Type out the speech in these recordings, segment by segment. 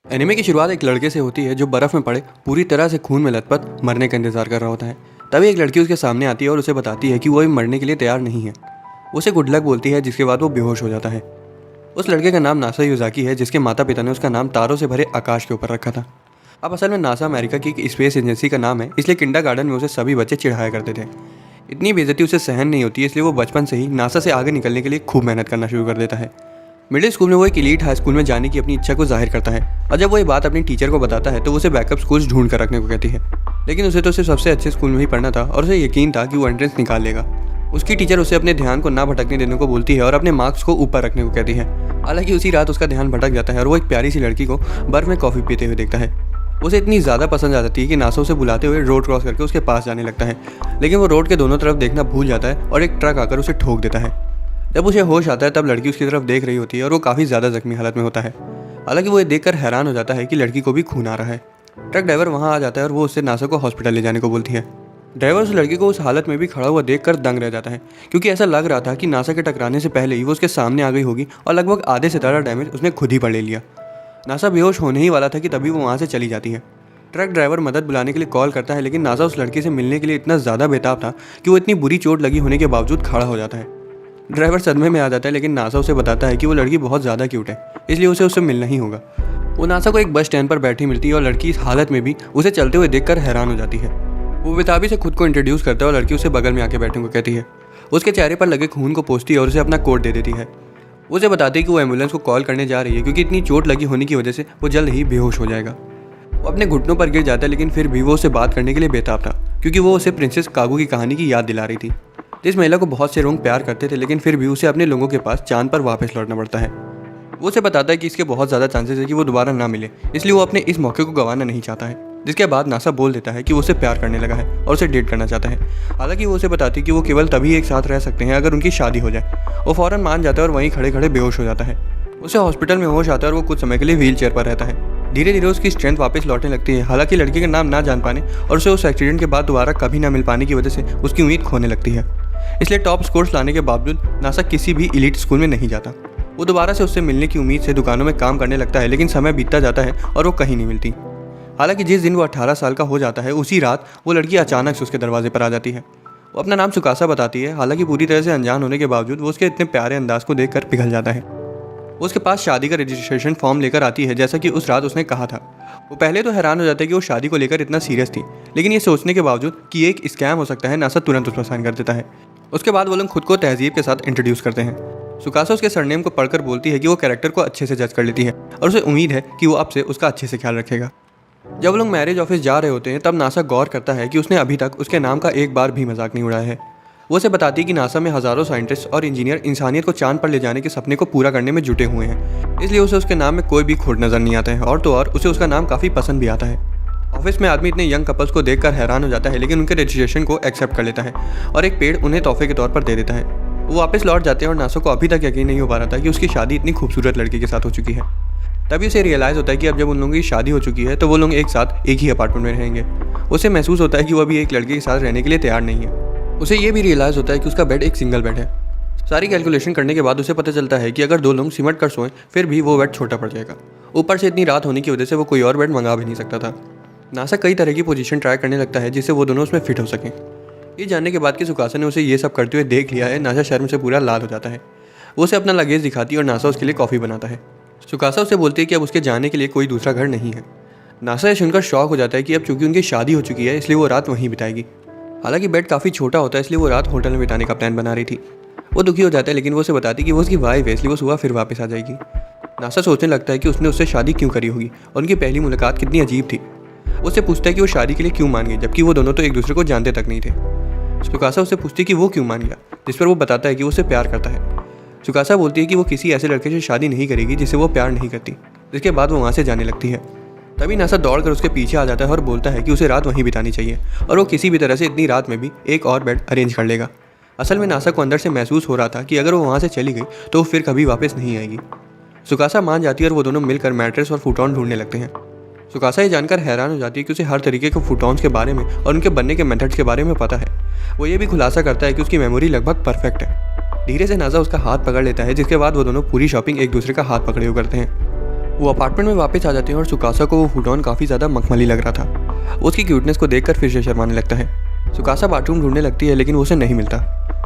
Anime की शुरुआत एक लड़के से होती है जो बर्फ में पड़े पूरी तरह से खून में लथपथ मरने का इंतजार कर रहा होता है। तभी एक लड़की उसके सामने आती है और उसे बताती है कि वो अभी मरने के लिए तैयार नहीं है। उसे गुड लक बोलती है, जिसके बाद वो बेहोश हो जाता है। उस लड़के का नाम नासा युजाकी है, जिसके माता पिता ने उसका नाम तारों से भरे आकाश के ऊपर रखा था। अब असल में नासा अमेरिका की एक स्पेस एजेंसी का नाम है, इसलिए किंडरगार्टन में उसे सभी बच्चे चिढ़ाया करते थे। इतनी बेइज्जती उसे सहन नहीं होती, इसलिए वो बचपन से ही नासा से आगे निकलने के लिए खूब मेहनत करना शुरू कर देता है। मिडिल स्कूल में वो एक एलीट हाई स्कूल में जाने की अपनी इच्छा को जाहिर करता है, और जब वो ये बात अपनी टीचर को बताता है तो वो उसे बैकअप स्कूल्स ढूंढ कर रखने को कहती है। लेकिन उसे तो सिर्फ सबसे अच्छे स्कूल में ही पढ़ना था और उसे यकीन था कि वो एंट्रेंस निकाल लेगा। उसकी टीचर उसे अपने ध्यान को ना भटकने देने को बोलती है और अपने मार्क्स को ऊपर रखने को कहती है। हालांकि उसी रात उसका ध्यान भटक जाता है और वो एक प्यारी सी लड़की को बर्फ में कॉफ़ी पीते हुए देखता है। उसे इतनी ज़्यादा पसंद आ जाती है कि नासा उसे बुलाते हुए रोड क्रॉस करके उसके पास जाने लगता है। लेकिन वो रोड के दोनों तरफ देखना भूल जाता है और एक ट्रक आकर उसे ठोक देता है। जब उसे होश आता है तब लड़की उसकी तरफ देख रही होती है और वो काफ़ी ज़्यादा जख्मी हालत में होता है। हालांकि वो ये देखकर हैरान हो जाता है कि लड़की को भी खून आ रहा है। ट्रक ड्राइवर वहाँ आ जाता है और वो उससे नासा को हॉस्पिटल ले जाने को बोलती है। ड्राइवर उस लड़की को उस हालत में भी खड़ा हुआ देखकर दंग रह जाता है, क्योंकि ऐसा लग रहा था कि नासा के टकराने से पहले ही वो उसके सामने आ गई होगी और लगभग आधे से ज़्यादा डैमेज उसने खुद ही पढ़ ले लिया। नासा बेहोश होने ही वाला था कि तभी वो वहाँ से चली जाती है। ट्रक ड्राइवर मदद बुलाने के लिए कॉल करता है, लेकिन नासा उस लड़की से मिलने के लिए इतना ज़्यादा बेताब था कि वो इतनी बुरी चोट लगी होने के बावजूद खड़ा हो जाता है। ड्राइवर सदमे में आ जाता है, लेकिन नासा उसे बताता है कि वो लड़की बहुत ज़्यादा क्यूट है, इसलिए उसे उससे मिलना ही होगा। वो नासा को एक बस स्टैंड पर बैठी मिलती है और लड़की इस हालत में भी उसे चलते हुए देखकर हैरान हो जाती है। वो बेताबी से खुद को इंट्रोड्यूस करता है और लड़की उसे बगल में आके बैठने को कहती है। उसके चेहरे पर लगे खून को पोंछती है और उसे अपना कोट दे देती है। उसे बताती है कि वो एम्बुलेंस को कॉल करने जा रही है, क्योंकि इतनी चोट लगी होने की वजह से वो जल्द ही बेहोश हो जाएगा। वो अपने घुटनों पर गिर जाता है, लेकिन फिर भी वो उससे बात करने के लिए बेताब था, क्योंकि वो उसे प्रिंसेस कागू की कहानी की याद दिला रही थी। जिस महिला को बहुत से लोग प्यार करते थे, लेकिन फिर भी उसे अपने लोगों के पास चांद पर वापस लौटना पड़ता है। वो उसे बताता है कि इसके बहुत ज़्यादा चांसेस है कि वो दोबारा ना मिले, इसलिए वो अपने इस मौके को गंवाना नहीं चाहता है। जिसके बाद नासा बोल देता है कि वो उसे प्यार करने लगा है और उसे डेट करना चाहता है। हालांकि वो उसे बताती है कि वो केवल तभी एक साथ रह सकते हैं अगर उनकी शादी हो जाए। वो फ़ौरन मान जाता है और वहीं खड़े खड़े बेहोश हो जाता है। उसे हॉस्पिटल में होश आता है और वो कुछ समय के लिए व्हील चेयर पर रहता है। धीरे धीरे उसकी स्ट्रेंथ वापस लौटने लगती है। हालांकि लड़की का नाम ना जान पाने और उसे उस एक्सीडेंट के बाद दोबारा कभी ना मिल पाने की वजह से उसकी उम्मीद खोने लगती है। इसलिए टॉप स्कोर्स लाने के बावजूद नासा किसी भी एलीट स्कूल में नहीं जाता। वो दोबारा से उससे मिलने की उम्मीद से दुकानों में काम करने लगता है, लेकिन समय बीतता जाता है और वो कहीं नहीं मिलती। हालांकि जिस दिन वो 18 साल का हो जाता है, उसी रात वो लड़की अचानक से उसके दरवाजे पर आ जाती है। वो अपना नाम सुकासा बताती है। हालांकि पूरी तरह से अनजान होने के बावजूद वो उसके इतने प्यारे अंदाज को देखकर पिघल जाता है। वो उसके पास शादी का रजिस्ट्रेशन फॉर्म लेकर आती है, जैसा कि उस रात उसने कहा था। वो पहले तो हैरान हो जाता है कि वो शादी को लेकर इतना सीरियस थी, लेकिन ये सोचने के बावजूद कि एक स्कैम हो सकता है, नासा तुरंत उस पर साइन कर देता है। उसके बाद वो लोग खुद को तहजीब के साथ इंट्रोड्यूस करते हैं। सुकासा उसके सरनेम को पढ़कर बोलती है कि वो कैरेक्टर को अच्छे से जज कर लेती है और उसे उम्मीद है कि वो अब से उसका अच्छे से ख्याल रखेगा। जब वो लोग मैरिज ऑफिस जा रहे होते हैं, तब नासा गौर करता है कि उसने अभी तक उसके नाम का एक बार भी मजाक नहीं उड़ाया है। वो उसे बताती है कि नासा में हज़ारों साइंटिस्ट और इंजीनियर इंसानियत को चांद पर ले जाने के सपने को पूरा करने में जुटे हुए हैं, इसलिए उसे उसके नाम में कोई भी खोट नज़र नहीं आता है। और तो और उसे उसका नाम काफ़ी पसंद भी आता है। ऑफिस में आदमी इतने यंग कपल्स को देखकर हैरान हो जाता है, लेकिन उनके रजिस्ट्रेशन को एक्सेप्ट कर लेता है और एक पेड़ उन्हें तोहफे के तौर पर दे देता है। वो वापस लौट जाते हैं और नासा को अभी तक यकीन नहीं हो पा रहा था कि उसकी शादी इतनी खूबसूरत लड़की के साथ हो चुकी है। तभी उसे रियलाइज़ होता है कि अब जब उन लोगों की शादी हो चुकी है तो वो लोग एक साथ एक ही अपार्टमेंट में रहेंगे। उसे महसूस होता है कि वो अभी एक लड़के के साथ रहने के लिए तैयार नहीं है। उसे ये भी रियलाइज़ होता है कि उसका बेड एक सिंगल बेड है। सारी कैलकुलेशन करने के बाद उसे पता चलता है कि अगर दो लोग सिमट कर सोएं फिर भी वो बेड छोटा पड़ जाएगा। ऊपर से इतनी रात होने की वजह से वो कोई और बेड मंगा भी नहीं सकता था। नासा कई तरह की पोजीशन ट्राई करने लगता है जिससे वो दोनों उसमें फिट हो सकें। ये जानने के बाद कि सुकासा ने उसे ये सब करते हुए देख लिया है, नासा शर्म से पूरा लाल हो जाता है। वो उसे अपना लगेज दिखाती है और नासा उसके लिए कॉफ़ी बनाता है। सुकासा उसे बोलती है कि अब उसके जाने के लिए कोई दूसरा घर नहीं है। नासा ये सुनकर शॉक हो जाता है कि अब चूंकि उनकी शादी हो चुकी है, इसलिए वो रात वहीं बिताएगी। हालांकि बेड काफ़ी छोटा होता है, इसलिए वो रात होटल में बिताने का प्लान बना रही थी। वो दुखी हो जाता है, लेकिन वो उसे बताती है कि वो उसकी वाइफ है, इसलिए वो सुबह फिर वापस आ जाएगी। नासा सोचने लगता है कि उसने उससे शादी क्यों करी होगी और उनकी पहली मुलाकात कितनी अजीब थी। उससे पूछता है कि वो शादी के लिए क्यों मान गई, जबकि वो दोनों तो एक दूसरे को जानते तक नहीं थे। सुकासा उससे पूछती है कि वो क्यों मान गया, जिस पर वो बताता है कि वो उससे प्यार करता है। सुकासा बोलती है कि वो किसी ऐसे लड़के से शादी नहीं करेगी जिससे वो प्यार नहीं करती। जिसके बाद वो वहाँ से जाने लगती है। तभी नासा दौड़कर उसके पीछे आ जाता है और बोलता है कि उसे रात वहीं बितानी चाहिए और वो किसी भी तरह से इतनी रात में भी एक और बेड अरेंज कर लेगा। असल में नासा को अंदर से महसूस हो रहा था कि अगर वो वहाँ से चली गई तो वो फिर कभी वापस नहीं आएगी। सुकासा मान जाती है और वो दोनों मिलकर मैट्रेस और फुटॉन ढूंढने लगते हैं। सुकासा ये जानकर हैरान हो जाती है कि उसे हर तरीके के फुटॉन्स के बारे में और उनके बनने के मेथड्स के बारे में पता है। वो ये भी खुलासा करता है कि उसकी मेमोरी लगभग परफेक्ट है। धीरे से नासा उसका हाथ पकड़ लेता है, जिसके बाद वो दोनों पूरी शॉपिंग एक दूसरे का हाथ पकड़े हुए करते हैं। वो अपार्टमेंट में वापस आ जाते हैं और सुकासा को वो हुडॉन काफ़ी ज़्यादा मखमली लग रहा था। उसकी क्यूटनेस को देखकर फिर से शर्माने लगता है। सुकासा बाथरूम ढूंढने लगती है लेकिन वो उसे नहीं मिलता।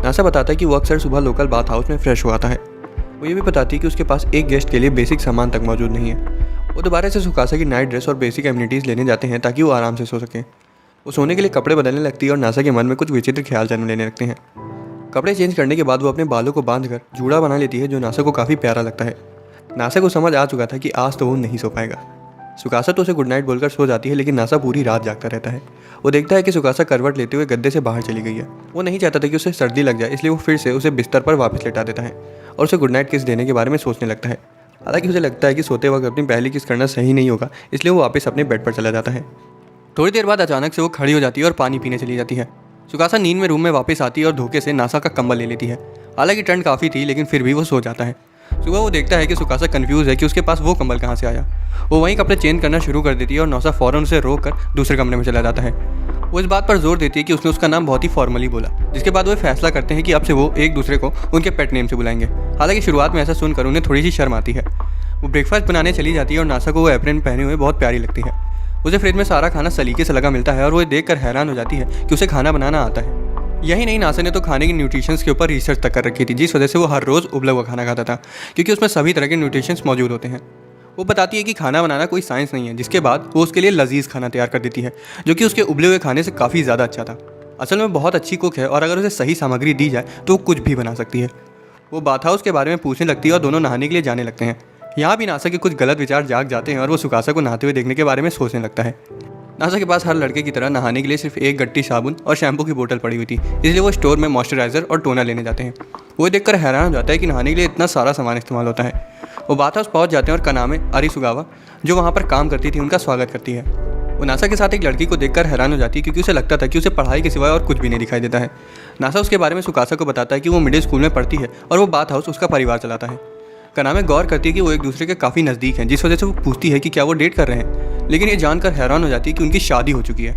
नासा बताता है कि वो अक्सर सुबह लोकल बाथ हाउस में फ्रेश हो आता है। वो ये भी बताती है कि उसके पास एक गेस्ट के लिए बेसिक सामान तक मौजूद नहीं है। वो दोबारा से सुकासा की नाइट ड्रेस और बेसिक एमिनिटीज़ लेने जाते हैं ताकि वो आराम से सो सकें। वो सोने के लिए कपड़े बदलने लगती है और नासा के मन में कुछ विचित्र ख्याल जन्म लेने लगते हैं। कपड़े चेंज करने के बाद वो अपने बालों को बांधकर जूड़ा बना लेती है जो नासा को काफ़ी प्यारा लगता है। नासा को समझ आ चुका था कि आज तो वो नहीं सो पाएगा। सुकासा तो उसे गुड नाइट बोलकर सो जाती है लेकिन नासा पूरी रात जागता रहता है। वो देखता है कि सुकासा करवट लेते हुए गद्दे से बाहर चली गई है। वो नहीं चाहता था कि उसे सर्दी लग जाए, इसलिए वो फिर से उसे बिस्तर पर वापस लेटा देता है और उसे गुड नाइट किस देने के बारे में सोचने लगता है। हालांकि उसे लगता है कि सोते वक्त अपनी पहली किस करना सही नहीं होगा, इसलिए वो वापस अपने बेड पर चला जाता है। थोड़ी देर बाद अचानक से वो खड़ी हो जाती है और पानी पीने चली जाती है। सुकासा नींद में रूम में वापस आती है और धोखे से नासा का कंबल ले लेती है। हालांकि ठंड काफ़ी थी लेकिन फिर भी वो सो जाता है। सुबह वो देखता है कि सुकासा कंफ्यूज है कि उसके पास वो कंबल कहाँ से आया। वो वहीं कपड़े चेंज करना शुरू कर देती है और नासा फ़ौरन उसे रोक कर दूसरे कमरे में चला जाता है। वो इस बात पर जोर देती है कि उसने उसका नाम बहुत ही फॉर्मली बोला, जिसके बाद वो फैसला करते हैं कि अब से वो एक दूसरे को उनके पेट नेम से बुलाएंगे। हालांकि शुरुआत में ऐसा सुनकर उन्हें थोड़ी सी शर्म आती है। वो ब्रेकफास्ट बनाने चली जाती है और नासा को वो एप्रन पहने हुए बहुत प्यारी लगती है। उसे फ्रिज में सारा खाना सलीके से लगा मिलता है और वो देखकर हैरान हो जाती है कि उसे खाना बनाना आता है। यही नहीं, नासा ने तो खाने के न्यूट्रिशंस के ऊपर रिसर्च तक कर रखी थी, जिस वजह से वो हर रोज़ उबला हुआ खाना खाता था क्योंकि उसमें सभी तरह के न्यूट्रिशंस मौजूद होते हैं। वो बताती है कि खाना बनाना कोई साइंस नहीं है, जिसके बाद वो उसके लिए लजीज खाना तैयार कर देती है जो कि उसके उबले हुए खाने से काफ़ी ज़्यादा अच्छा था। असल में बहुत अच्छी कुक है और अगर उसे सही सामग्री दी जाए तो वो कुछ भी बना सकती है। वो बाथ हाउस के बारे में पूछने लगती है और दोनों नहाने के लिए जाने लगते हैं। यहाँ भी नासा के कुछ गलत विचार जाग जाते हैं और वो सुकासा को नहाते हुए देखने के बारे में सोचने लगता है। नासा के पास हर लड़के की तरह नहाने के लिए सिर्फ एक गट्टी साबुन और शैम्पू की बोतल पड़ी हुई थी, इसलिए वो स्टोर में मॉइस्चराइजर और टोनर लेने जाते हैं। वो देखकर हैरान हो जाता है कि नहाने के लिए इतना सारा सामान इस्तेमाल होता है। वो बाथ हाउस पहुँच जाते हैं और कनामे अरिसुगावा जो वहाँ पर काम करती थी उनका स्वागत करती है। वो नासा के साथ एक लड़की को देखकर हैरान हो जाती है क्योंकि उसे लगता था कि उसे पढ़ाई के सिवाय और कुछ भी नहीं दिखाई देता है। नासा उसके बारे में सुकासा को बताता है कि वो मिडिल स्कूल में पढ़ती है और वो बाथ हाउस उसका परिवार चलाता है। कनामे गौर करती है कि वो एक दूसरे के काफ़ी नज़दीक हैं, जिस वजह से वो पूछती है कि क्या वो डेट कर रहे हैं, लेकिन ये जानकर हैरान हो जाती है कि उनकी शादी हो चुकी है।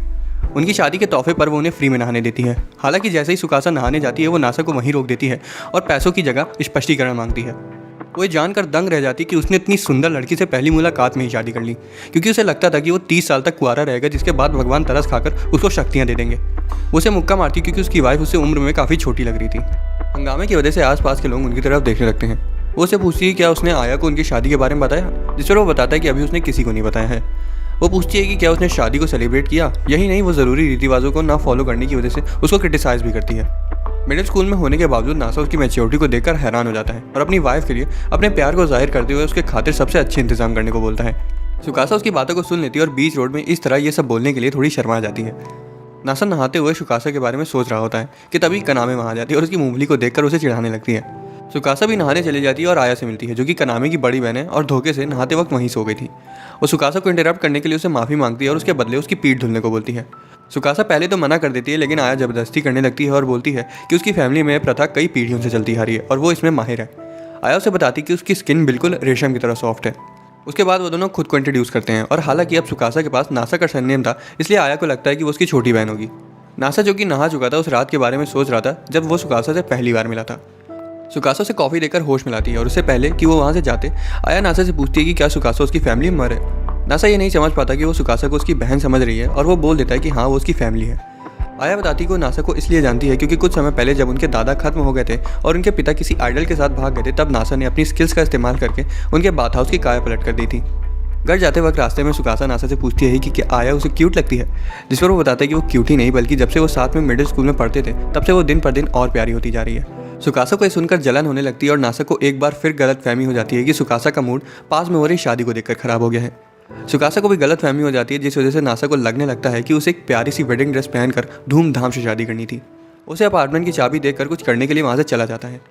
उनकी शादी के तोहफे पर वो उन्हें फ्री में नहाने देती है। हालांकि जैसे ही सुकासा नहाने जाती है वो नासा को वहीं रोक देती है और पैसों की जगह स्पष्टीकरण मांगती है। वो ये जानकर दंग रह जाती कि उसने इतनी सुंदर लड़की से पहली मुलाकात में ही शादी कर ली, क्योंकि उसे लगता था कि वो 30 साल तक कुंवारा रहेगा, जिसके बाद भगवान तरस खाकर उसको शक्तियाँ दे देंगे। वो उसे मुक्का मारती क्योंकि उसकी वाइफ उससे उम्र में काफ़ी छोटी लग रही थी। हंगामे की वजह से आसपास के लोग उनकी तरफ देखने लगते हैं। वो उसे पूछती है क्या उसने आया को उनकी शादी के बारे में बताया, जिस पर वो बताता है कि अभी उसने किसी को नहीं बताया है। वो पूछती है कि क्या उसने शादी को सेलिब्रेट किया। यही नहीं, वो ज़रूरी रीति रिवाजों को ना फॉलो करने की वजह से उसको क्रिटिसाइज भी करती है। मिडिल स्कूल में होने के बावजूद नासा उसकी मैच्योरिटी को देखकर हैरान हो जाता है और अपनी वाइफ के लिए अपने प्यार को जाहिर करते हुए उसके खातिर सबसे अच्छे इंतजाम करने को बोलता है। सुकासा उसकी बातों को सुन लेती है और बीच रोड में इस तरह ये सब बोलने के लिए थोड़ी शर्मा जाती है। नासा नहाते हुए सुकासा के बारे में सोच रहा होता है कि तभी कनामे वहाँ आ जाती है और उसकी मूंगफली को देखकर उसे चिढ़ाने लगती है। सुकासा भी नहाने चली जाती है और आया से मिलती है जो कि कनामे की बड़ी बहन है और धोखे से नहाते वक्त वहीं सो गई थी। वो सुकासा को इंटरप्ट करने के लिए उसे माफ़ी मांगती है और उसके बदले उसकी पीठ धुलने को बोलती है। सुकासा पहले तो मना कर देती है लेकिन आया ज़बरदस्ती करने लगती है और बोलती है कि उसकी फैमिली में प्रथा कई पीढ़ियों से चलती आ रही है और वो इसमें माहिर है। आया उसे बताती कि उसकी स्किन बिल्कुल रेशम की तरह सॉफ्ट है। उसके बाद वो दोनों खुद को इंट्रोड्यूस करते हैं और हालांकि अब सुकासा के पास नासा का सरनेम था, इसलिए आया को लगता है कि वो उसकी छोटी बहन होगी। नासा जो कि नहा चुका था उस रात के बारे में सोच रहा था जब वो सुकासा से पहली बार मिला था। सुकासा से कॉफ़ी देकर होश मिलाती है और उससे पहले कि वो वहाँ से जाते आया नासा से पूछती है कि क्या सुकासा उसकी फैमिली मेंबर है। नासा ये नहीं समझ पाता कि वो सुकासा को उसकी बहन समझ रही है और वो बोल देता है कि हाँ वो उसकी फैमिली है। आया बताती को नासा को इसलिए जानती है क्योंकि कुछ समय पहले जब उनके दादा खत्म हो गए थे और उनके पिता किसी आइडल के साथ भाग गए थे, तब नासा ने अपनी स्किल्स का इस्तेमाल करके उनके बाथ हाउस की काया पलट कर दी थी। घर जाते वक्त रास्ते में सुकासा नासा से पूछती है कि क्या आया उसे क्यूट लगती है, जिस पर वो बताता है कि वो क्यूट ही नहीं बल्कि जब से वो साथ में मिडिल स्कूल में पढ़ते थे तब से वो दिन पर दिन और प्यारी होती जा रही है। सुकासा को ये सुनकर जलन होने लगती है और नासा को एक बार फिर गलत फहमी हो जाती है कि सुकासा का मूड पास में हो रही शादी को देखकर खराब हो गया है। सुकासा को भी गलत फहमी हो जाती है जिस वजह से नासा को लगने लगता है कि उसे एक प्यारी सी वेडिंग ड्रेस पहनकर धूमधाम से शादी करनी थी। उसे अपार्टमेंट की चाबी देकर कुछ करने के लिए वहाँ से चला जाता है।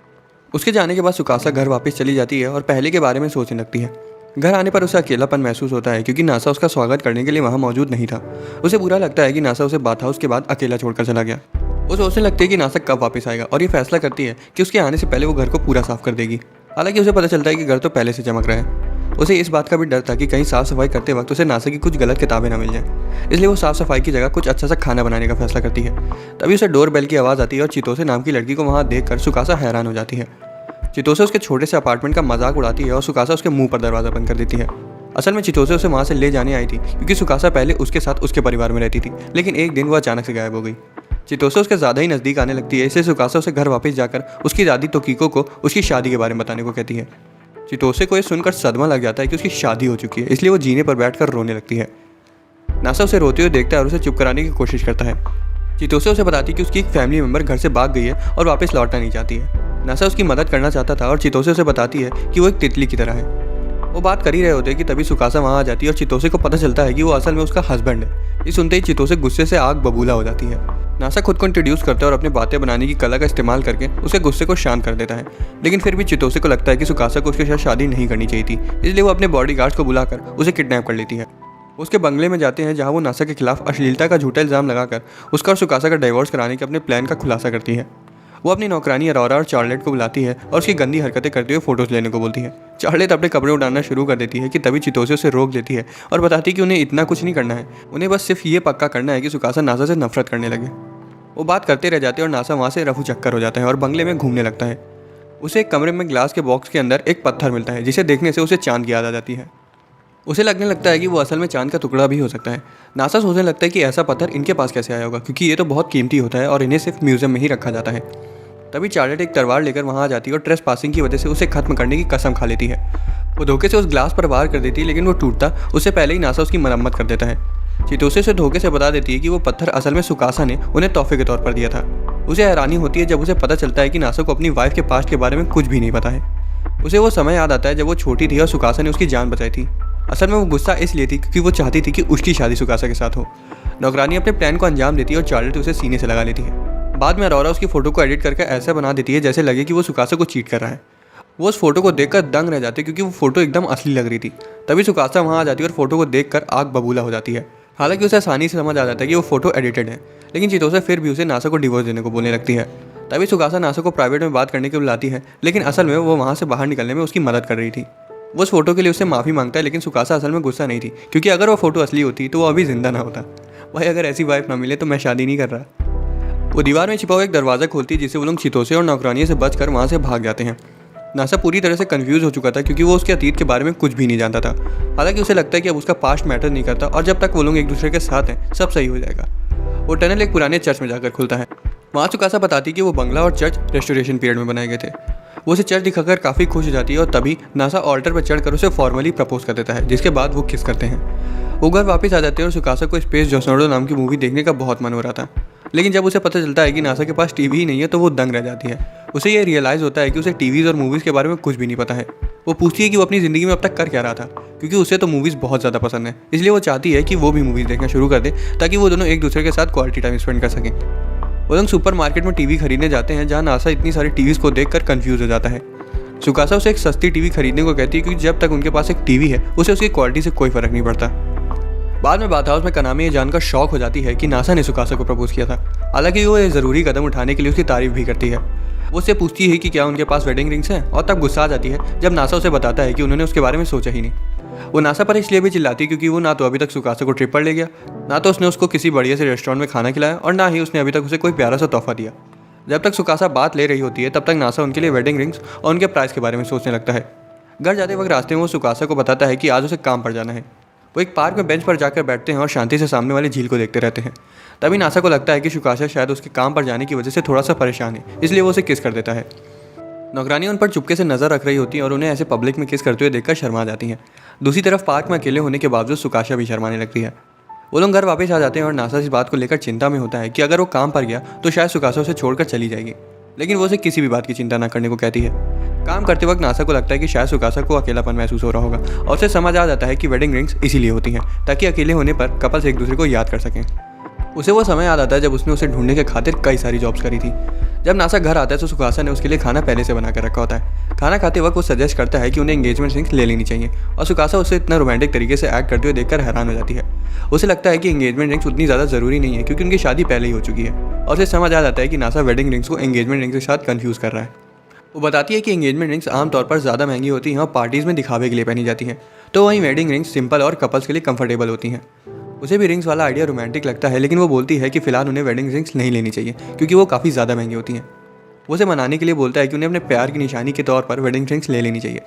उसके जाने के बाद सुकासा घर वापस चली जाती है और पहले के बारे में सोचने लगती है। घर आने पर उसे अकेलापन महसूस होता है क्योंकि नासा उसका स्वागत करने के लिए वहाँ मौजूद नहीं था। उसे बुरा लगता है कि नासा उसे बाथ हाउस के बाद अकेला छोड़कर चला गया। वो सोचने लगती है कि नासा कब वापस आएगा और ये फैसला करती है कि उसके आने से पहले वो घर को पूरा साफ कर देगी। हालांकि उसे पता चलता है कि घर तो पहले से चमक रहा है। उसे इस बात का भी डर था कि कहीं साफ़ सफाई करते वक्त उसे नासा की कुछ गलत किताबें ना मिल जाएं, इसलिए वो साफ़ सफाई की जगह कुछ अच्छा सा खाना बनाने का फैसला करती है। तभी उसे डोर बेल की आवाज़ आती है और चितोसे नाम की लड़की को वहाँ देखकर सुकासा हैरान हो जाती है। चितोसे उसके छोटे से अपार्टमेंट का मजाक उड़ाती है और सुकासा उसके मुंह पर दरवाज़ा बंद कर देती है। असल में चितोसे उसे वहाँ से ले जाने आई थी क्योंकि सुकासा पहले उसके साथ उसके परिवार में रहती थी, लेकिन एक दिन वो अचानक से गायब हो गई। चितोसे उसके ज़्यादा ही नज़दीक आने लगती है, इसलिए सुकासा उसे घर वापस जाकर उसकी दादी तोकिको को उसकी शादी के बारे में बताने को कहती है। चितोसे को ये सुनकर सदमा लग जाता है कि उसकी शादी हो चुकी है, इसलिए वो जीने पर बैठकर रोने लगती है। नासा उसे रोते हुए देखता है और उसे चुप कराने की कोशिश करता है। चितोसे उसे बताती है कि उसकी एक फैमिली मेंबर घर से भाग गई है और वापस लौटना नहीं चाहती है। नासा उसकी मदद करना चाहता था और चितोसे उसे बताती है कि वो एक तितली की तरह है। वो बात कर ही रहे होते हैं कि तभी सुकासा वहाँ आ जाती है और चितोसे को पता चलता है कि वो असल में उसका हस्बैंड है। ये सुनते ही चितोसे गुस्से से आग बबूला हो जाती है। नासा खुद को इंट्रोड्यूस करता है और अपनी बातें बनाने की कला का इस्तेमाल करके उसके गुस्से को शांत कर देता है, लेकिन फिर भी चितोसे को लगता है कि सुकासा को उसके साथ शादी नहीं करनी चाहिए थी, इसलिए वो अपने बॉडीगार्ड्स को बुलाकर उसे किडनैप कर लेती है। उसके बंगले में जाते हैं जहाँ वो नासा के खिलाफ अश्लीलता का झूठा इल्ज़ाम लगाकर उसका और सुकासा का डाइवोर्स कराने के अपने प्लान का खुलासा करती है। वो अपनी नौकरानी अरोरा और चार्लेट को बुलाती है और उसकी गंदी हरकतें करते हुए फोटोज़ लेने को बोलती है। चार्लेट अपने कपड़े उठाना शुरू कर देती है कि तभी चितोसे उसे रोक देती है और बताती है कि उन्हें इतना कुछ नहीं करना है, उन्हें बस सिर्फ ये पक्का करना है कि सुकासा नासा से नफरत करने लगे। वो बात करते रह जाते हैं और नासा वहाँ से रफू चक्कर हो जाता है और बंगले में घूमने लगता है। उसे एक कमरे में ग्लास के बॉक्स के अंदर एक पत्थर मिलता है जिसे देखने से उसे चांद की याद आ जाती है। उसे लगने लगता है कि वो असल में चांद का टुकड़ा भी हो सकता है। नासा सोचने लगता है कि ऐसा पत्थर इनके पास कैसे आया होगा, क्योंकि ये तो बहुत कीमती होता है और इन्हें सिर्फ म्यूजियम में ही रखा जाता है। तभी चार्लेट एक तलवार लेकर वहाँ आ जाती है और ट्रेस पासिंग की वजह से उसे खत्म करने की कसम खा लेती है। वो धोखे से उस ग्लास पर वार कर देती है, लेकिन वो टूटता उससे पहले ही नासा उसकी मरम्मत कर देता है। चितोसे से धोखे से बता देती है कि वो पत्थर असल में सुकासा ने उन्हें तोहफे के तौर पर दिया था। उसे हैरानी होती है जब उसे पता चलता है कि नासा को अपनी वाइफ के पास्ट के बारे में कुछ भी नहीं पता है। उसे वो समय याद आता है जब वो छोटी थी और सुकासा ने उसकी जान बचाई थी। असल में वो गुस्सा इसलिए थी क्योंकि वो चाहती थी कि उसकी शादी सुकासा के साथ हो। नौकरानी अपने प्लान को अंजाम देती है और चार्लेट उसे सीने से लगा लेती है। बाद में अरोरा उसकी फ़ोटो को एडिट करके ऐसा बना देती है जैसे लगे कि वो सुकासा को चीट कर रहा है। वो उस फोटो को देखकर दंग रह जाती है क्योंकि वो फोटो एकदम असली लग रही थी। तभी सुकासा वहाँ आ जाती है और फोटो को देखकर आग बबूला हो जाती है। हालांकि उसे आसानी से समझ आ जाता है कि वो फोटो एडिटेड है, लेकिन चितोसे फिर भी उसे नासा को डिवोर्स देने को बोलने लगती है। तभी सुकासा नासा को प्राइवेट में बात करने के लिए बुलाती है, लेकिन असल में वो वहाँ से बाहर निकलने में उसकी मदद कर रही थी। वो उस फोटो के लिए उससे माफ़ी मांगता है, लेकिन सुकासा असल में गुस्सा नहीं थी, क्योंकि अगर वो फोटो असली होती तो वो अभी जिंदा ना होता। भाई अगर ऐसी वाइफ ना मिले तो मैं शादी नहीं कर रहा। वो दीवार में छिपा हुआ एक दरवाज़ा खोलती है जिससे वो लोग चितोसे और नौकरानियों से बचकर वहाँ से भाग जाते हैं। नासा पूरी तरह से कंफ्यूज हो चुका था क्योंकि वो उसके अतीत के बारे में कुछ भी नहीं जानता था। हालांकि उसे लगता है कि अब उसका पास्ट मैटर नहीं करता और जब तक वो लोग एक दूसरे के साथ हैं सब सही हो जाएगा। वो टनल एक पुराने चर्च में जाकर खुलता है। वहाँ सुकासा बताती कि वो बंगला और चर्च रेस्टोरेशन पीरियड में बनाए गए थे। वो उसे चर्च दिखाकर काफ़ी खुश हो जाती है और तभी नासा ऑल्टर पर चढ़कर उसे फॉर्मली प्रपोज कर देता है, जिसके बाद वो किस करते हैं। वो घर वापस आ जाते हैं और सुकासा को स्पेस जोसोडो नाम की मूवी देखने का बहुत मन हो रहा था, लेकिन जब उसे पता चलता है कि नासा के पास टीवी ही नहीं है तो वो दंग रह जाती है। उसे ये रियलाइज़ होता है कि उसे टीवीज़ और मूवीज़ के बारे में कुछ भी नहीं पता है। वो पूछती है कि वो अपनी ज़िंदगी में अब तक कर क्या रहा था, क्योंकि उसे तो मूवीज़ बहुत ज़्यादा पसंद है, इसलिए वो चाहती है कि वो भी मूवीज़ देखना शुरू कर दे ताकि वो दोनों एक दूसरे के साथ क्वालिटी टाइम स्पेंड कर सकें। वो लोग सुपर मार्केट में टीवी खरीदने जाते हैं जहाँ नासा इतनी सारी टीवीज़ को देखकर कंफ्यूज हो जाता है। सुकासा उसे एक सस्ती टीवी खरीदने को कहती है क्योंकि जब तक उनके पास एक टीवी है उसे उसकी क्वालिटी से कोई फ़र्क नहीं पड़ता। बाद में बात हाउस में कनामी ये जानकर शॉक हो जाती है कि नासा ने सुकासा को प्रपोज किया था। हालांकि वो ये ज़रूरी कदम उठाने के लिए उसकी तारीफ भी करती है। वो उससे पूछती है कि क्या उनके पास वेडिंग रिंग्स हैं और तब गुस्सा आ जाती है जब नासा उसे बताता है कि उन्होंने उसके बारे में सोचा ही नहीं। वो नासा पर इसलिए भी चिल्लाती है क्योंकि वो ना तो अभी तक सुकासा को ट्रिप पर ले गया, ना तो उसने उसको किसी बढ़िया से रेस्टोरेंट में खाना खिलाया और ना ही उसने अभी तक उसे कोई प्यारा सा तोहफा दिया। जब तक सुकासा बात ले रही होती है तब तक नासा उनके लिए वेडिंग रिंग्स और उनके प्राइस के बारे में सोचने लगता है। घर जाते वक्त रास्ते में वो सुकासा को बताता है कि आज उसे काम पर जाना है। वो एक पार्क में बेंच पर जाकर बैठते हैं और शांति से सामने वाली झील को देखते रहते हैं। तभी नासा को लगता है कि सुकासा शायद उसके काम पर जाने की वजह से थोड़ा सा परेशान है, इसलिए वो उसे किस कर देता है। नौकरानी उन पर चुपके से नजर रख रही होती है और उन्हें ऐसे पब्लिक में किस करते हुए देखकर शर्मा जाती हैं। दूसरी तरफ पार्क में अकेले होने के बावजूद सुकासा भी शर्माने लगती है। वो लोग घर वापस आ जाते हैं और नासा इस बात को लेकर चिंता में होता है कि अगर वो काम पर गया तो शायद सुकासा उसे छोड़कर चली जाएगी, लेकिन वो उसे किसी भी बात की चिंता न करने को कहती है। काम करते वक्त नासा को लगता है कि शायद सुकासा को अकेलापन महसूस हो रहा होगा और उसे समझ आ जाता है कि वेडिंग रिंग्स इसीलिए होती हैं ताकि अकेले होने पर कपल्स एक दूसरे को याद कर सकें। उसे वो समय याद आता है जब उसने उसे ढूंढने के खातिर कई सारी जॉब्स करी थी। जब नासा घर आता है तो सुकासा ने उसके लिए खाना पहले से बना कर रखा होता है। खाना खाते वक्त वो सजेस्ट करता है कि उन्हें एंगेजमेंट रिंग्स ले लेनी चाहिए और सुकासा उसे इतना रोमांटिक तरीके से एक्ट करते हुए देखकर हैरान हो जाती है। उसे लगता है कि एंगेजमेंट रिंग्स उतनी ज़्यादा ज़रूरी नहीं है क्योंकि उनकी शादी पहले ही हो चुकी है और उसे समझ आ जाता है कि नासा वेडिंग रिंग्स को एंगेजमेंट रिंग्स के साथ कन्फ्यूज़ कर रहा है। वो बताती है कि एंगेजमेंट रिंग्स आमतौर पर ज़्यादा महंगी होती हैं और पार्टीज़ में दिखावे के लिए पहनी जाती हैं, तो वहीं वेडिंग रिंग्स सिंपल और कपल्स के लिए कंफर्टेबल होती हैं। उसे भी रिंग्स वाला आइडिया रोमांटिक लगता है, लेकिन वो बोलती है कि फ़िलहाल उन्हें वेडिंग रिंग्स नहीं लेनी चाहिए क्योंकि वो काफ़ी ज़्यादा महंगी होती हैं। वो उसे मनाने के लिए बोलता है कि उन्हें अपने प्यार की निशानी के तौर पर वेडिंग रिंग्स ले लेनी चाहिए।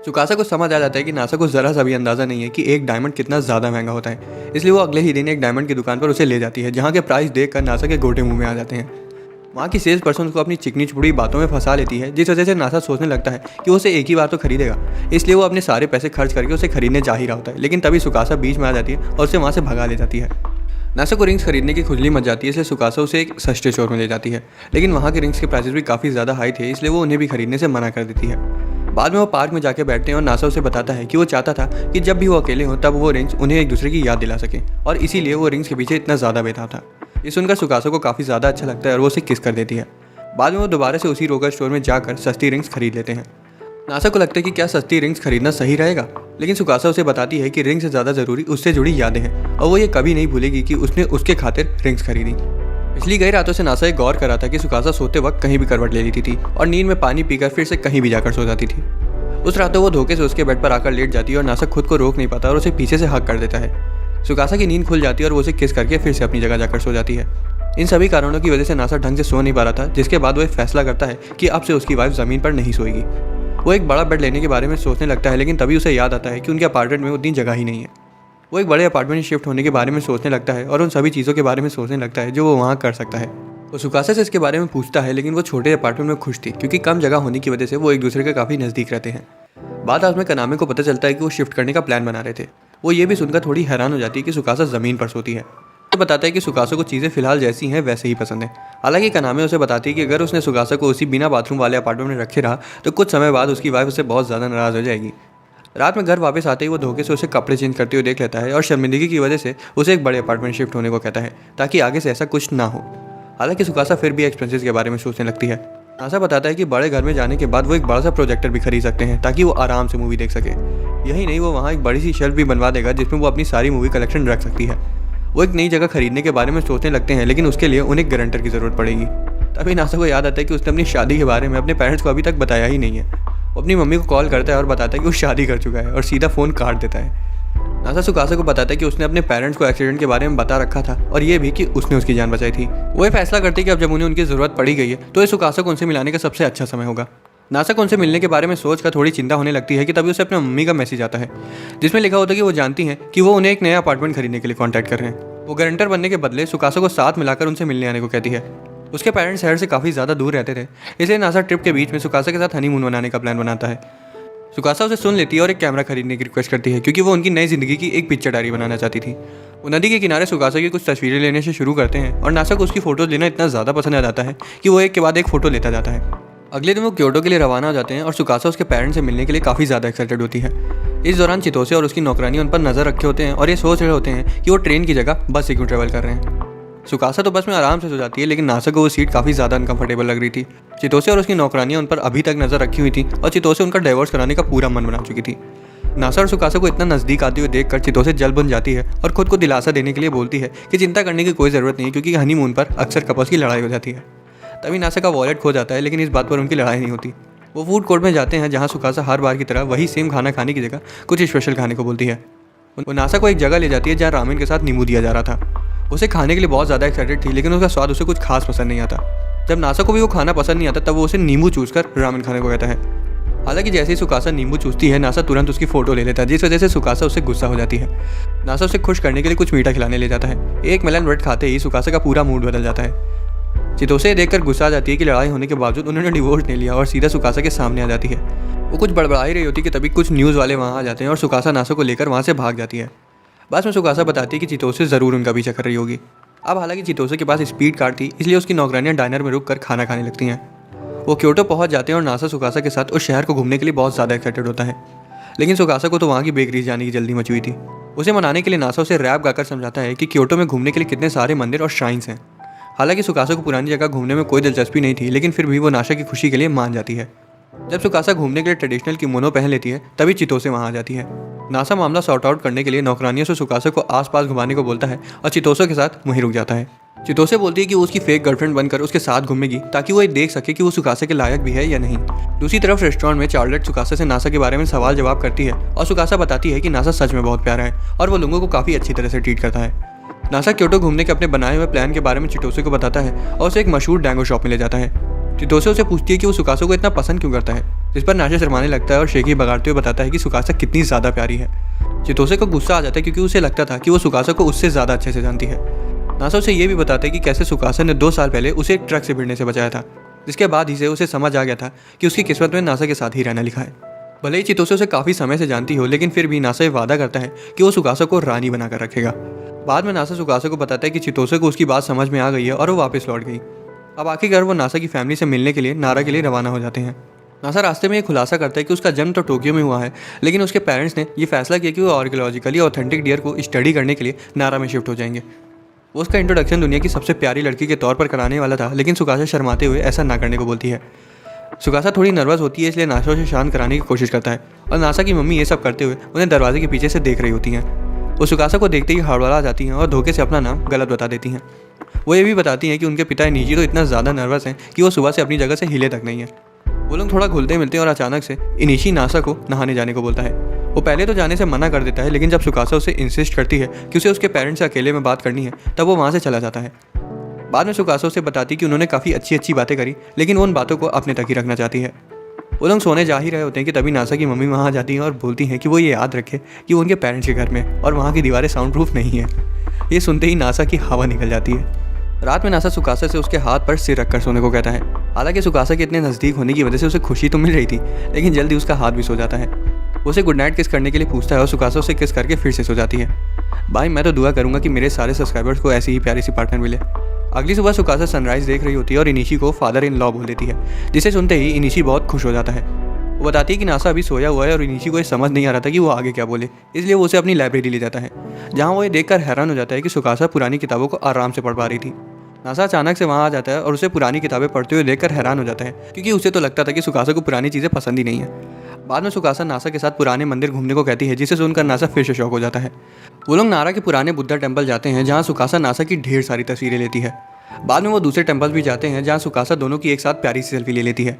सुकासा को समझ आ जाता है कि नासा को ज़रा सा भी अंदाज़ा नहीं है कि एक डायमंड कितना ज़्यादा महंगा होता है, इसलिए वो अगले ही दिन एक डायमंड की दुकान पर उसे ले जाती है, जहाँ के प्राइस देखकर नासा के गोटे मुंह में आ जाते हैं। वहाँ की सेल्स पर्सन उसको अपनी चिकनी चुपड़ी बातों में फंसा लेती है, जिस वजह से नासा सोचने लगता है कि वो उसे एक ही बार तो खरीदेगा, इसलिए वो अपने सारे पैसे खर्च करके उसे खरीदने जा ही रहा होता है। लेकिन तभी सुकासा बीच में आ जाती है और उसे वहाँ से भगा ले जाती है। नासा को रिंग्स खरीदने की खुजली मच जाती है, इसलिए सुकासा उसे एक सस्ते स्टोर में ले जाती है, लेकिन वहाँ के रिंग्स के प्राइसेस भी काफ़ी ज़्यादा हाई थे, इसलिए वो उन्हें भी खरीदने से मना कर देती है। बाद में वो पार्क में जाके बैठते हैं और नासा उसे बताता है कि वो चाहता था कि जब भी वो अकेले हों तब वो रिंग्स उन्हें एक दूसरे की याद दिला सकें, और इसीलिए वो रिंग्स के पीछे इतना ज़्यादा बेताब था। ये सुनकर सुकासा को काफ़ी ज़्यादा अच्छा लगता है और वो उसे किस कर देती है। बाद में वो दोबारा से उसी रोकर स्टोर में जाकर सस्ती रिंग्स खरीद लेते हैं। नासा को लगता है कि क्या सस्ती रिंग्स खरीदना सही रहेगा, लेकिन सुकासा उसे बताती है कि रिंग से ज़्यादा ज़रूरी उससे जुड़ी यादें हैं, और वो ये कभी नहीं भूलेगी कि उसने उसके खातिर रिंग्स खरीदी। पिछली कई रातों से नासा एक गौर कर रहा था कि सुकासा सोते वक्त कहीं भी करवट ले लेती थी और नींद में पानी पीकर फिर से कहीं भी जाकर सो जाती थी। उस रात वो धोखे से उसके बेड पर आकर लेट जाती है और नासा खुद को रोक नहीं पाता और उसे पीछे से हक कर देता है। सुकासा की नींद खुल जाती है और वो उसे किस करके फिर से अपनी जगह जाकर सो जाती है। इन सभी कारणों की वजह से नासा ढंग से सो नहीं पा रहा था, जिसके बाद वो एक फैसला करता है कि अब से उसकी वाइफ ज़मीन पर नहीं सोएगी। वो एक बड़ा बेड लेने के बारे में सोचने लगता है, लेकिन तभी उसे याद आता है कि उनके अपार्टमेंट में उतनी जगह ही नहीं है। वो एक बड़े अपार्टमेंट में शिफ्ट होने के बारे में सोचने लगता है और उन सभी चीज़ों के बारे में सोचने लगता है जो वो वहाँ कर सकता है। वो सुकासा से इसके बारे में पूछता है, लेकिन वो छोटे अपार्टमेंट में खुश थी क्योंकि कम जगह होने की वजह से वो एक दूसरे के काफ़ी नज़दीक रहते हैं। बाद में कनामे को पता चलता है कि वो शिफ्ट करने का प्लान बना रहे थे। वो ये भी सुनकर थोड़ी हैरान हो जाती है कि सुकासा ज़मीन पर सोती है। वो बताता है कि सुकासा को चीज़ें फिलहाल जैसी हैं वैसे ही पसंद है। हालांकि कनामे उसे बताती है कि अगर उसने सुकासा को उसी बिना बाथरूम वाले अपार्टमेंट में रखे रहा तो कुछ समय बाद उसकी वाइफ उससे बहुत ज़्यादा नाराज़ हो जाएगी। रात में घर वापस आते ही वो धोखे से उसे कपड़े चेंज करते हुए देख लेता है और शर्मिंदगी की वजह से उसे एक बड़े अपार्टमेंट शिफ्ट होने को कहता है ताकि आगे से ऐसा कुछ ना हो। हालांकि सुकासा फिर भी एक्सपेंसेस के बारे में सोचने लगती है। नासा बताता है कि बड़े घर में जाने के बाद वो एक बड़ा सा प्रोजेक्टर भी खरीद सकते हैं ताकि वो आराम से मूवी देख सके। यही नहीं, वो वहाँ एक बड़ी सी शेल्फ भी बनवा देगा जिसमें वो अपनी सारी मूवी कलेक्शन रख सकती है। वो एक नई जगह खरीदने के बारे में सोचने लगते हैं, लेकिन उसके लिए उन्हें गारंटर की ज़रूरत पड़ेगी। तभी नासा को याद आता है कि उसने अपनी शादी के बारे में अपने पेरेंट्स को अभी तक बताया ही नहीं है। वो अपनी मम्मी को कॉल करता है और बताता है कि वो शादी कर चुका है और सीधा फ़ोन काट देता है। नासा सुकासा को बताता है कि उसने अपने पेरेंट्स को एक्सीडेंट के बारे में बता रखा था और ये भी कि उसने उसकी जान बचाई थी। वो ये फैसला करते हैं कि अब जब उन्हें उनकी ज़रूरत पड़ी गई है तो ये सुकासा को उनसे मिलाने का सबसे अच्छा समय होगा। नासा को उनसे मिलने के बारे में सोचकर थोड़ी चिंता होने लगती है कि तभी उसे अपने मम्मी का मैसेज आता है जिसमें लिखा होता है कि वो जानती हैं कि वो उन्हें एक नया अपार्टमेंट खरीदने के लिए कॉन्टैक्ट कर रहे हैं। वो गारंटर बनने के बदले सुकासा को साथ मिलाकर उनसे मिलने आने को कहती है। उसके पेरेंट्स शहर से काफ़ी ज़्यादा दूर रहते थे, इसलिए नासा ट्रिप के बीच में सुकासा के साथ हनीमून मनाने का प्लान बनाता है। सुकासा उसे सुन लेती है और एक कैमरा खरीदने की रिक्वेस्ट करती है क्योंकि वो उनकी नई ज़िंदगी की एक पिक्चर डायरी बनाना चाहती थी। वो नदी के किनारे सुकासा की कुछ तस्वीरें लेने से शुरू करते हैं और नासा को उसकी फ़ोटोज़ लेना इतना ज़्यादा पसंद आ जाता है कि वो एक के बाद एक फ़ोटो लेता जाता है। अगले दिन वो क्योटो के लिए रवाना हो जाते हैं और सुकासा उसके पेरेंट्स से मिलने के लिए काफ़ी ज़्यादा एक्साइटेड होती है। इस दौरान चितोसे और उसकी नौकरानी उन पर नज़र रखे होते हैं और ये सोच रहे होते हैं कि वो ट्रेन की जगह बस से क्यों ट्रैवल कर रहे हैं। सुकासा तो बस में आराम से सो जाती है, लेकिन नासा को वो सीट काफ़ी ज़्यादा अनकंफर्टेबल लग रही थी। चितोसे और उसकी नौकरानियाँ उन पर अभी तक नज़र रखी हुई थी और चितोसे उनका डाइवोर्स कराने का पूरा मन बना चुकी थी। नासा और सुकासा को इतना नज़दीक आते हुए देखकर चितोसे जल बन जाती है और खुद को दिलासा देने के लिए बोलती है कि चिंता करने की कोई ज़रूरत नहीं है क्योंकि हनीमून पर अक्सर कपल्स की लड़ाई हो जाती है। तभी नासा का वॉलेट खो जाता है, लेकिन इस बात पर उनकी लड़ाई नहीं होती। वो फूड कोर्ट में जाते हैं जहाँ सुकासा हर बार की तरह वही सेम खाना खाने की जगह कुछ स्पेशल खाने को बोलती है। वो नासा को एक जगह ले जाती है जहाँ रामेन के साथ नींबू दिया जा रहा था। उसे खाने के लिए बहुत ज़्यादा एक्साइटेड थी, लेकिन उसका स्वाद उसे कुछ खास पसंद नहीं आता। जब नासा को भी वो खाना पसंद नहीं आता तब वो उसे नींबू चूसकर रामेन खाने को कहता है। हालांकि जैसे ही सुकासा नींबू चूसती है नासा तुरंत उसकी फ़ोटो ले लेता है, जिस वजह से सुकासा उससे गुस्सा हो जाती है। नासा उसे खुश करने के लिए कुछ मीठा खिलाने ले जाता है। एक मेलन ब्रेड खाते ही सुकासा का पूरा मूड बदल जाता है। चितोसे देखकर गुस्सा आ जाती है कि लड़ाई होने के बावजूद उन्होंने डिवोर्स नहीं लिया और सीधा सुकासा के सामने आ जाती है। वो कुछ बड़बड़ा ही रही होती कि तभी कुछ न्यूज़ वाले वहाँ आ जाते हैं और सुकासा नासा को लेकर वहाँ से भाग जाती है। बाद में सुकासा बताती है कि चितोसे ज़रूर उनका पीछा कर रही होगी। अब हालांकि चितोसे के पास स्पीड कार्ड थी, इसलिए उसकी नौकरानियाँ डाइनर में रुककर खाना खाने लगती हैं। वो क्योटो पहुंच जाते हैं और नासा सुकासा के साथ उस शहर को घूमने के लिए बहुत ज़्यादा एक्साइटेड होता है। लेकिन सुकासा को तो वहाँ की बेकरी जाने की जल्दी मची हुई थी। उसे मनाने के लिए नासा उसे रैप गाकर समझाता है कि क्योटो में घूमने के लिए कितने सारे मंदिर और श्राइन्स हैं। हालांकि सुकासा को पुरानी जगह घूमने में कोई दिलचस्पी नहीं थी, लेकिन फिर भी वो नासा की खुशी के लिए मान जाती है। जब सुकासा घूमने के लिए ट्रेडिशनल किमोनो पहन लेती है तभी चितोसे वहाँ आ जाती है। नासा मामला सॉर्ट आउट करने के लिए नौकरानियों से सुकासा को आसपास घुमाने को बोलता है और चितोसे के साथ वहीं रुक जाता है। चितोसे बोलती है कि वो उसकी फेक गर्लफ्रेंड बनकर उसके साथ घूमेगी ताकि वो ये देख सके कि वो सुकासा के लायक भी है या नहीं। दूसरी तरफ रेस्टोरेंट में चार्लेट सुकासा से नासा के बारे में सवाल जवाब करती है और सुकासा बताती है कि नासा सच में बहुत प्यारा है और वो लोगों को काफ़ी अच्छी तरह से ट्रीट करता है। नासा क्योटो घूमने के अपने बनाए हुए प्लान के बारे में चितोसे को बताता है और उसे एक मशहूर डैंगो शॉप में ले जाता है। चितोसे उसे पूछती है कि वो सुकासा को इतना पसंद क्यों करता है, जिस पर नासा शर्माने लगता है और शेखी बगाड़ते हुए बताता है कि सुकासा कितनी ज़्यादा प्यारी है। चितोसे को गुस्सा आ जाता है क्योंकि उसे लगता था कि वो सुकासा को उससे ज़्यादा अच्छे से जानती है। नासा उसे ये भी बताता है कि कैसे सुकासा ने 2 साल पहले उसे एक ट्रक से भिड़ने से बचाया था, जिसके बाद ही से उसे समझ आ गया था कि उसकी किस्मत में नासा के साथ ही रहना लिखा है। भले ही चितोसे उसे काफ़ी समय से जानती हो, लेकिन फिर भी नासा ये वादा करता है कि वो सुकासा को रानी बनाकर रखेगा। बाद में नासा सुकासा को बताता है कि चितोसे को उसकी बात समझ में आ गई है और वो वापस लौट गई। अब आखिरकार वो नासा की फैमिली से मिलने के लिए नारा के लिए रवाना हो जाते हैं। नासा रास्ते में ये खुलासा करता है कि उसका जन्म तो टोक्यो में हुआ है, लेकिन उसके पेरेंट्स ने ये फैसला किया कि वो आर्कियोलॉजिकली ऑथेंटिक डियर को स्टडी करने के लिए नारा में शिफ्ट हो जाएंगे। वो उसका इंट्रोडक्शन दुनिया की सबसे प्यारी लड़की के तौर पर कराने वाला था, लेकिन सुकासा शर्माते हुए ऐसा ना करने को बोलती है। सुकासा थोड़ी नर्वस होती है, इसलिए नासा उसे शांत कराने की कोशिश करता है और नासा की मम्मी ये सब करते हुए उन्हें दरवाजे के पीछे से देख रही होती हैं। वो सुकासा को देखते ही हड़बड़ा जाती हैं और धोखे से अपना नाम गलत बता देती हैं। वो ये भी बताती हैं कि उनके पिता निजी तो इतना ज़्यादा नर्वस हैं कि वो सुबह से अपनी जगह से हिले तक नहीं है। वो लोग थोड़ा घुलते मिलते हैं और अचानक से इनिशी नासा को नहाने जाने को बोलता है। वो पहले तो जाने से मना कर देता है, लेकिन जब सुकासा उसे इंसिस्ट करती है कि उसे उसके पेरेंट्स से अकेले में बात करनी है, तब वो वहाँ से चला जाता है। बाद में सुकासा उसे बताती कि उन्होंने काफ़ी अच्छी बातें करी, लेकिन वो उन बातों को अपने तक ही रखना चाहती है। वो लोग सोने जा ही रहे होते हैं कि तभी नासा की मम्मी वहाँ जाती हैं और बोलती हैं कि वो ये याद रखे कि वो उनके पेरेंट्स के घर में और वहाँ की दीवारें साउंड प्रूफ नहीं है। ये सुनते ही नासा की हवा निकल जाती है। रात में नासा सुकासा से उसके हाथ पर सिर रखकर सोने को कहता है। हालांकि सुकासा के इतने नज़दीक होने की वजह से उसे खुशी तो मिल रही थी, लेकिन जल्दी उसका हाथ भी सो जाता है। उसे गुड नाइट किस करने के लिए पूछता है और सुकासा उसे किस करके फिर से सो जाती है। भाई मैं तो दुआ करूँगा कि मेरे सारे सब्सक्राइबर्स को ऐसी ही प्यारी सी पार्टनर मिले। अगली सुबह सुकासा सनराइज देख रही होती है और इनिशी को फादर इन लॉ बोल देती है, जिसे सुनते ही इनिशी बहुत खुश हो जाता है। वो बताती है कि नासा अभी सोया हुआ है और इनिशी को ये समझ नहीं आ रहा था कि वो आगे क्या बोले, इसलिए वो उसे अपनी लाइब्रेरी ले जाता है, जहाँ वो ये देखकर हैरान हो जाता है कि सुकासा पुरानी किताबों को आराम से पढ़ पा रही थी। नासा अचानक से वहाँ आ जाता है और उसे पुरानी किताबें पढ़ते हुए देखकर हैरान हो जाता है, क्योंकि उसे तो लगता था कि सुकासा को पुरानी चीज़ें पसंद ही नहीं है। बाद में सुकासा नासा के साथ पुराने मंदिर घूमने को कहती है, जिसे सुनकर नासा फिर से शौक हो जाता है। वो लोग नारा के पुराने बुद्धा टेम्पल जाते हैं, जहाँ सुकासा नासा की ढेर सारी तस्वीरें लेती है। बाद में वो दूसरे टेम्पल भी जाते हैं, जहाँ सुकासा दोनों की एक साथ प्यारी सी सेल्फी ले लेती है।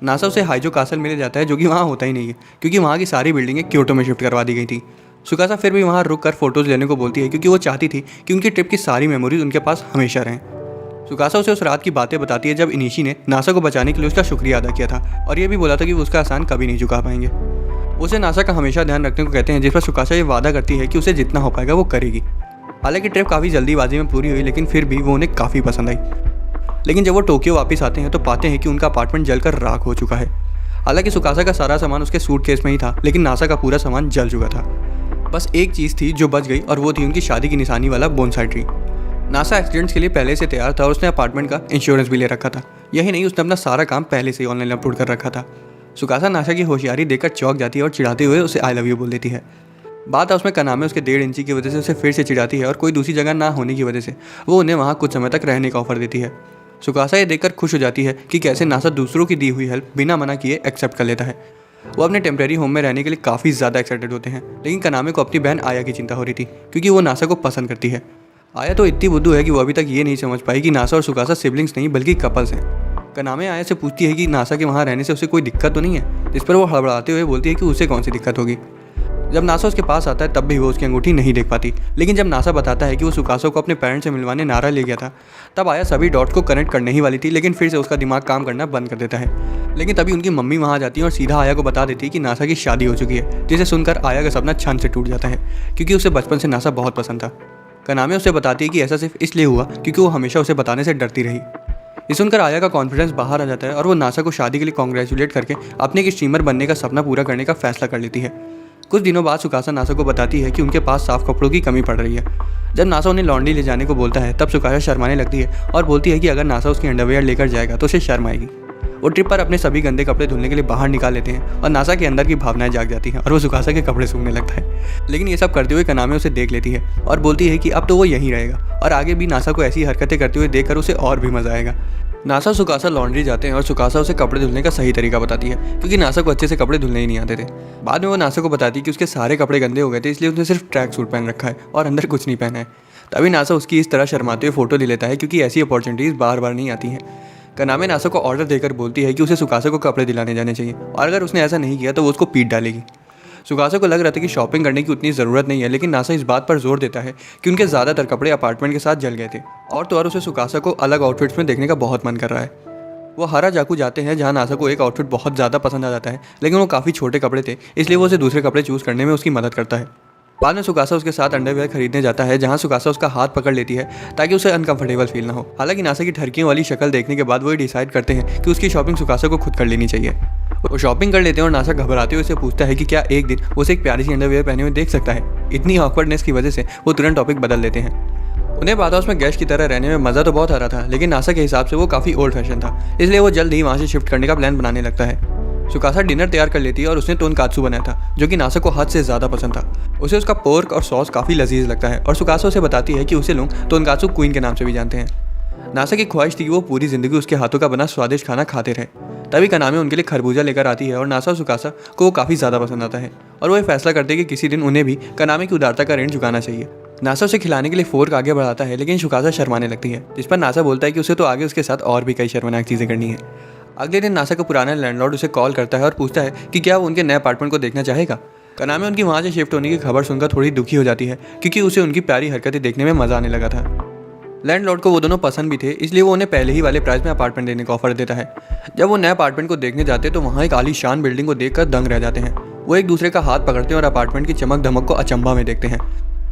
नासा उसे हाइजो कासल में ले जाता है, जो कि वहाँ होता ही नहीं है, क्योंकि वहाँ की सारी बिल्डिंगें क्योटो में शिफ्ट करवा दी गई थी। सुकासा फिर भी वहाँ रुक कर फोटोज़ लेने को बोलती है, क्योंकि वो चाहती थी कि उनकी ट्रिप की सारी मेमोरीज उनके पास हमेशा रहें। सुकासा उसे उस रात की बातें बताती है जब इनिशी ने नासा को बचाने के लिए उसका शुक्रिया अदा किया था और ये भी बोला था कि वो उसका एहसान कभी नहीं चुका पाएंगे। उसे नासा का हमेशा ध्यान रखने को कहते हैं, जिस पर सुकासा ये वादा करती है कि उसे जितना हो पाएगा वो करेगी। हालांकि ट्रिप काफ़ी जल्दीबाजी में पूरी हुई, लेकिन फिर भी वो उन्हें काफ़ी पसंद आई। लेकिन जब वो टोक्यो वापस आते हैं तो पाते हैं कि उनका अपार्टमेंट जलकर राख हो चुका है। हालांकि सुकासा का सारा सामान उसके सूटकेस में ही था, लेकिन नासा का पूरा सामान जल चुका था। बस एक चीज़ थी जो बच गई और वो थी उनकी शादी की निशानी वाला बोनसाई ट्री। नासा एक्सीडेंट्स के लिए पहले से तैयार था और उसने अपार्टमेंट का इंश्योरेंस भी ले रखा था। यही नहीं, उसने अपना सारा काम पहले से ही ऑनलाइन अपलोड कर रखा था। सुकासा नासा की होशियारी देखकर चौंक जाती है और चिढ़ाते हुए उसे आई लव यू बोल देती है। बात उसमें कनामे उसके 1.5 इंची की वजह से उसे फिर से चिढ़ाती है और कोई दूसरी जगह ना होने की वजह से वो उन्हें वहाँ कुछ समय तक रहने का ऑफर देती है। सुकासा ये देखकर खुश हो जाती है कि कैसे नासा दूसरों की दी हुई हेल्प बिना मना किए एक्सेप्ट कर लेता है। वो अपने टेम्प्रेरी होम में रहने के लिए काफ़ी ज़्यादा एक्साइटेड होते हैं, लेकिन कनामे को अपनी बहन आया की चिंता हो रही थी, क्योंकि वो नासा को पसंद करती है। आया तो इतनी बुद्धू है कि वो अभी तक ये नहीं समझ पाई कि नासा और सुकासा सिबलिंग्स नहीं बल्कि कपल्स हैं। कनामे आया से पूछती है कि नासा के वहाँ रहने से उसे कोई दिक्कत तो नहीं है, जिस पर वो हड़बड़ाते हुए बोलती है कि उसे कौन सी दिक्कत होगी। जब नासा उसके पास आता है तब भी वो उसकी अंगूठी नहीं देख पाती, लेकिन जब नासा बताता है कि वो सुकासा को अपने पेरेंट्स से मिलवाने नारा ले गया था, तब आया सभी डॉट्स को कनेक्ट करने ही वाली थी, लेकिन फिर से उसका दिमाग काम करना बंद कर देता है। लेकिन तभी उनकी मम्मी वहाँ जाती है और सीधा आया को बता देती है कि नासा की शादी हो चुकी है, जिसे सुनकर आया का सपना छन से टूट जाता है, क्योंकि उसे बचपन से नासा बहुत पसंद था। कनामे उसे बताती है कि ऐसा सिर्फ इसलिए हुआ क्योंकि वो हमेशा उसे बताने से डरती रही। ये सुनकर आया का कॉन्फिडेंस बाहर आ जाता है और वो नासा को शादी के लिए कॉन्ग्रेचुलेट करके अपने एक स्ट्रीमर बनने का सपना पूरा करने का फैसला कर लेती है। कुछ दिनों बाद सुकासा नासा को बताती है कि उनके पास साफ कपड़ों की कमी पड़ रही है। जब नासा उन्हें लॉन्ड्री ले जाने को बोलता है तब सुकासा शर्माने लगती है और बोलती है कि अगर नासा उसकी अंडरवेयर लेकर जाएगा तो उसे शर्म आएगी। वो ट्रिप पर अपने सभी गंदे कपड़े धुलने के लिए बाहर निकाल लेते हैं और नासा के अंदर की भावनाएं जाग जाती हैं और वो सुकासा के कपड़े सूखने लगता है। लेकिन ये सब करते हुए कनामे उसे देख लेती है और बोलती है कि अब तो वो यहीं रहेगा और आगे भी नासा को ऐसी हरकतें करते हुए देखकर उसे और भी मजा आएगा। नासा सुकासा लॉन्ड्री जाते हैं और सुकासा उसे कपड़े धुलने का सही तरीका बताती है, क्योंकि नासा को अच्छे से कपड़े धुलने ही नहीं आते थे। बाद में वो नासा को बताती है कि उसके सारे कपड़े गंदे हो गए थे, इसलिए उसने सिर्फ ट्रैक सूट पहन रखा है और अंदर कुछ नहीं पहना है। तभी नासा उसकी इस तरह शर्माते हुए फोटो ले लेता है, क्योंकि ऐसी अपॉर्चुनिटीज़ बार बार नहीं आती हैं। कनामे नासा को ऑर्डर देकर बोलती है कि उसे सुकासा को कपड़े दिलाने जाने चाहिए और अगर उसने ऐसा नहीं किया तो वो उसको पीट डालेगी। सुकासा को लग रहा था कि शॉपिंग करने की उतनी ज़रूरत नहीं है, लेकिन नासा इस बात पर जोर देता है कि उनके ज़्यादातर कपड़े अपार्टमेंट के साथ जल गए थे और तो और उसे सुकासा को अलग आउटफिट्स में देखने का बहुत मन कर रहा है। वो हाराजाकू जाते हैं जहाँ नासा को एक आउटफिट बहुत ज़्यादा पसंद आ जाता है, लेकिन वो काफ़ी छोटे कपड़े थे, इसलिए वो उसे दूसरे कपड़े चूज़ करने में उसकी मदद करता है। बाद में सुकासा उसके साथ अंडरवेयर खरीदने जाता है, जहाँ सुकासा उसका हाथ पकड़ लेती है ताकि उसे अनकंफर्टेबल फील ना हो। हालांकि नासा की ठरकियों वाली शक्ल देखने के बाद वो डिसाइड करते हैं कि उसकी शॉपिंग सुकासा को खुद कर लेनी चाहिए। वो शॉपिंग कर लेते हैं और नासा घबराते हुए उसे पूछता है कि क्या एक दिन वो उसे एक प्यारी सी अंडरवेयर पहने हुए देख सकता है। इतनी ऑकवर्डनेस की वजह से वो तुरंत टॉपिक बदल देते हैं। उन्हें बाथ हाउस में गेस्ट की तरह रहने में मज़ा तो बहुत आ रहा था, लेकिन नासा के हिसाब से वो काफ़ी ओल्ड फैशन था, इसलिए वो जल्द ही वहाँ से शिफ्ट करने का प्लान बनाने लगता है। सुकासा डिनर तैयार कर लेती है और उसने टोनकात्सु बनाया था, जो कि नासा को हद से ज़्यादा पसंद था। उसे उसका पोर्क और सॉस काफ़ी लजीज लगता है और सुकासा उसे बताती है कि उसे लोग टोनकात्सु क्वीन के नाम से भी जानते हैं। नासा की ख्वाहिश थी कि वो पूरी ज़िंदगी उसके हाथों का बना स्वादिष्ट खाना खाते रहे। तभी कनामे उनके लिए खरबूजा लेकर आती है और नासा और सुकासा को वो काफ़ी ज़्यादा पसंद आता है और वो ये फैसला करते हैं कि किसी दिन उन्हें भी कनामे की उदारता का ऋण चुकाना चाहिए। नासा उसे खिलाने के लिए फोर्क आगे बढ़ाता है, लेकिन सुकासा शर्माने लगती है, जिस पर नासा बोलता है कि उसे तो आगे उसके साथ और भी कई शर्मनाक चीज़ें करनी है। अगले दिन नासा का पुराना लैंडलॉर्ड उसे कॉल करता है और पूछता है कि क्या वो उनके नए अपार्टमेंट को देखना चाहेगा। कनामे उनकी वहाँ से शिफ्ट होने की खबर सुनकर थोड़ी दुखी हो जाती है, क्योंकि उसे उनकी प्यारी हरकतें देखने में मज़ा आने लगा था। लैंडलॉर्ड को वो दोनों पसंद भी थे, इसलिए वो उन्हें पहले ही वाले प्राइस में अपार्टमेंट देने का ऑफर देता है। जब वो नए अपार्टमेंट को देखने जाते हैं तो वहाँ एक आलीशान बिल्डिंग को देखकर दंग रह जाते हैं। वो एक दूसरे का हाथ पकड़ते हैं और अपार्टमेंट की चमक धमक को अचंभा में देखते हैं।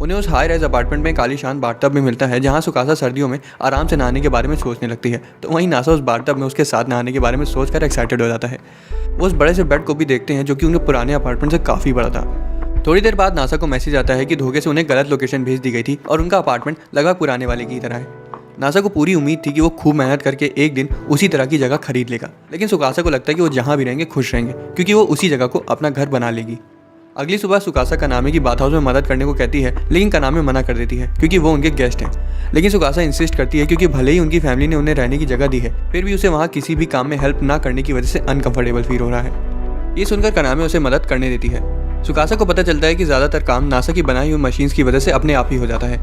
उन्हें उस हाई राइज अपार्टमेंट में एक आलीशान बाथटब भी मिलता है, जहाँ सुकासा सर्दियों में आराम से नहाने के बारे में सोचने लगती है, तो वहीं नासा उस बाथटब में उसके साथ नहाने के बारे में सोचकर एक्साइटेड हो जाता है। वो उस बड़े से बेड को भी देखते हैं, जो कि उनके पुराने अपार्टमेंट से काफ़ी बड़ा था। थोड़ी देर बाद नासा को मैसेज आता है कि धोखे से उन्हें गलत लोकेशन भेज दी गई थी और उनका अपार्टमेंट लगभग पुराने वाले की तरह है। नासा को पूरी उम्मीद थी कि वो खूब मेहनत करके एक दिन उसी तरह की जगह खरीद लेगा, लेकिन सुकासा को लगता है कि वो जहाँ भी रहेंगे खुश रहेंगे, क्योंकि वो उसी जगह को अपना घर बना लेगी। अगली सुबह सुकासा कनामे की बाथ हाउस में मदद करने को कहती है, लेकिन कनामे मना कर देती है क्योंकि वो उनके गेस्ट हैं। लेकिन सुकासा इंसिस्ट करती है, क्योंकि भले ही उनकी फैमिली ने उन्हें रहने की जगह दी है, फिर भी उसे वहाँ किसी भी काम में हेल्प ना करने की वजह से अनकंफर्टेबल फील हो रहा है। ये सुनकर कनामे उसे मदद करने देती है। सुकासा को पता चलता है कि ज़्यादातर काम नासा की बनाई हुई मशीन्स की वजह से अपने आप ही हो जाता है।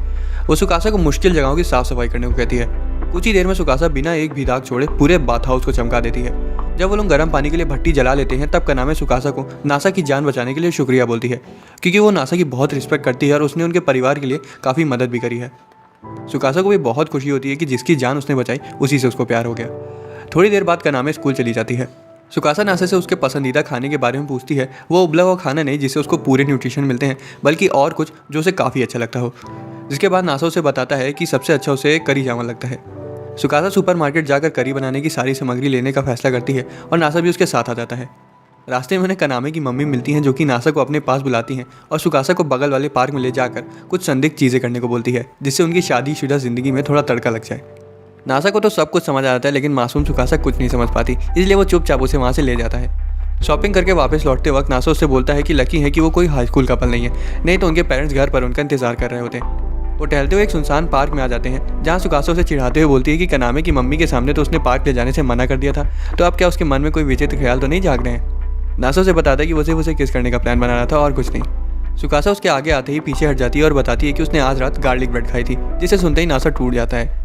वो सुकासा को मुश्किल जगहों की साफ सफाई करने को कहती है। कुछ ही देर में सुकासा बिना एक भी दाग छोड़े पूरे बाथ हाउस को चमका देती है। जब वो लोग गर्म पानी के लिए भट्टी जला लेते हैं, तब कनामे सुकासा को नासा की जान बचाने के लिए शुक्रिया बोलती है, क्योंकि वो नासा की बहुत रिस्पेक्ट करती है और उसने उनके परिवार के लिए काफ़ी मदद भी करी है। सुकासा को भी बहुत खुशी होती है कि जिसकी जान उसने बचाई उसी से उसको प्यार हो गया। थोड़ी देर बाद कनामे स्कूल चली जाती है। सुकासा नासा से उसके पसंदीदा खाने के बारे में पूछती है। वो उबला हुआ खाना नहीं जिससे उसको पूरे न्यूट्रिशन मिलते हैं, बल्कि और कुछ जो उसे काफ़ी अच्छा लगता हो। जिसके बाद नासा उसे बताता है कि सबसे अच्छा उसे करी चावल लगता है। सुकासा सुपरमार्केट जाकर करी बनाने की सारी सामग्री लेने का फैसला करती है और नासा भी उसके साथ आ जाता है। रास्ते में उन्हें कनामे की मम्मी मिलती हैं, जो कि नासा को अपने पास बुलाती हैं और सुकासा को बगल वाले पार्क में ले जाकर कुछ संदिग्ध चीज़ें करने को बोलती है, जिससे उनकी शादीशुदा ज़िंदगी में थोड़ा तड़का लग जाए। नासा को तो सब कुछ समझ आ जाता है, लेकिन मासूम सुकासा कुछ नहीं समझ पाती, इसलिए वो चुपचाप उसे वहाँ से ले जाता है। शॉपिंग करके वापस लौटते वक्त नासा उससे बोलता है कि लकी है कि वो कोई हाई स्कूल कपल नहीं है, नहीं तो उनके पेरेंट्स घर पर उनका इंतजार कर रहे होते। वो टहलते हुए एक सुनसान पार्क में आ जाते हैं, जहाँ सुकासा उसे चिढ़ाते हुए बोलती है कि कनामे की मम्मी के सामने तो उसने पार्क ले जाने से मना कर दिया था, तो अब क्या उसके मन में कोई विचित्र ख्याल तो नहीं जाग रहे हैं। नासा उसे बताता है कि वो सिर्फ उसे किस करने का प्लान बना रहा था और कुछ नहीं। सुकासा उसके आगे आते ही पीछे हट जाती है और बताती है कि उसने आज रात गार्लिक ब्रेड खाई थी, जिसे सुनते ही नासा टूट जाता है।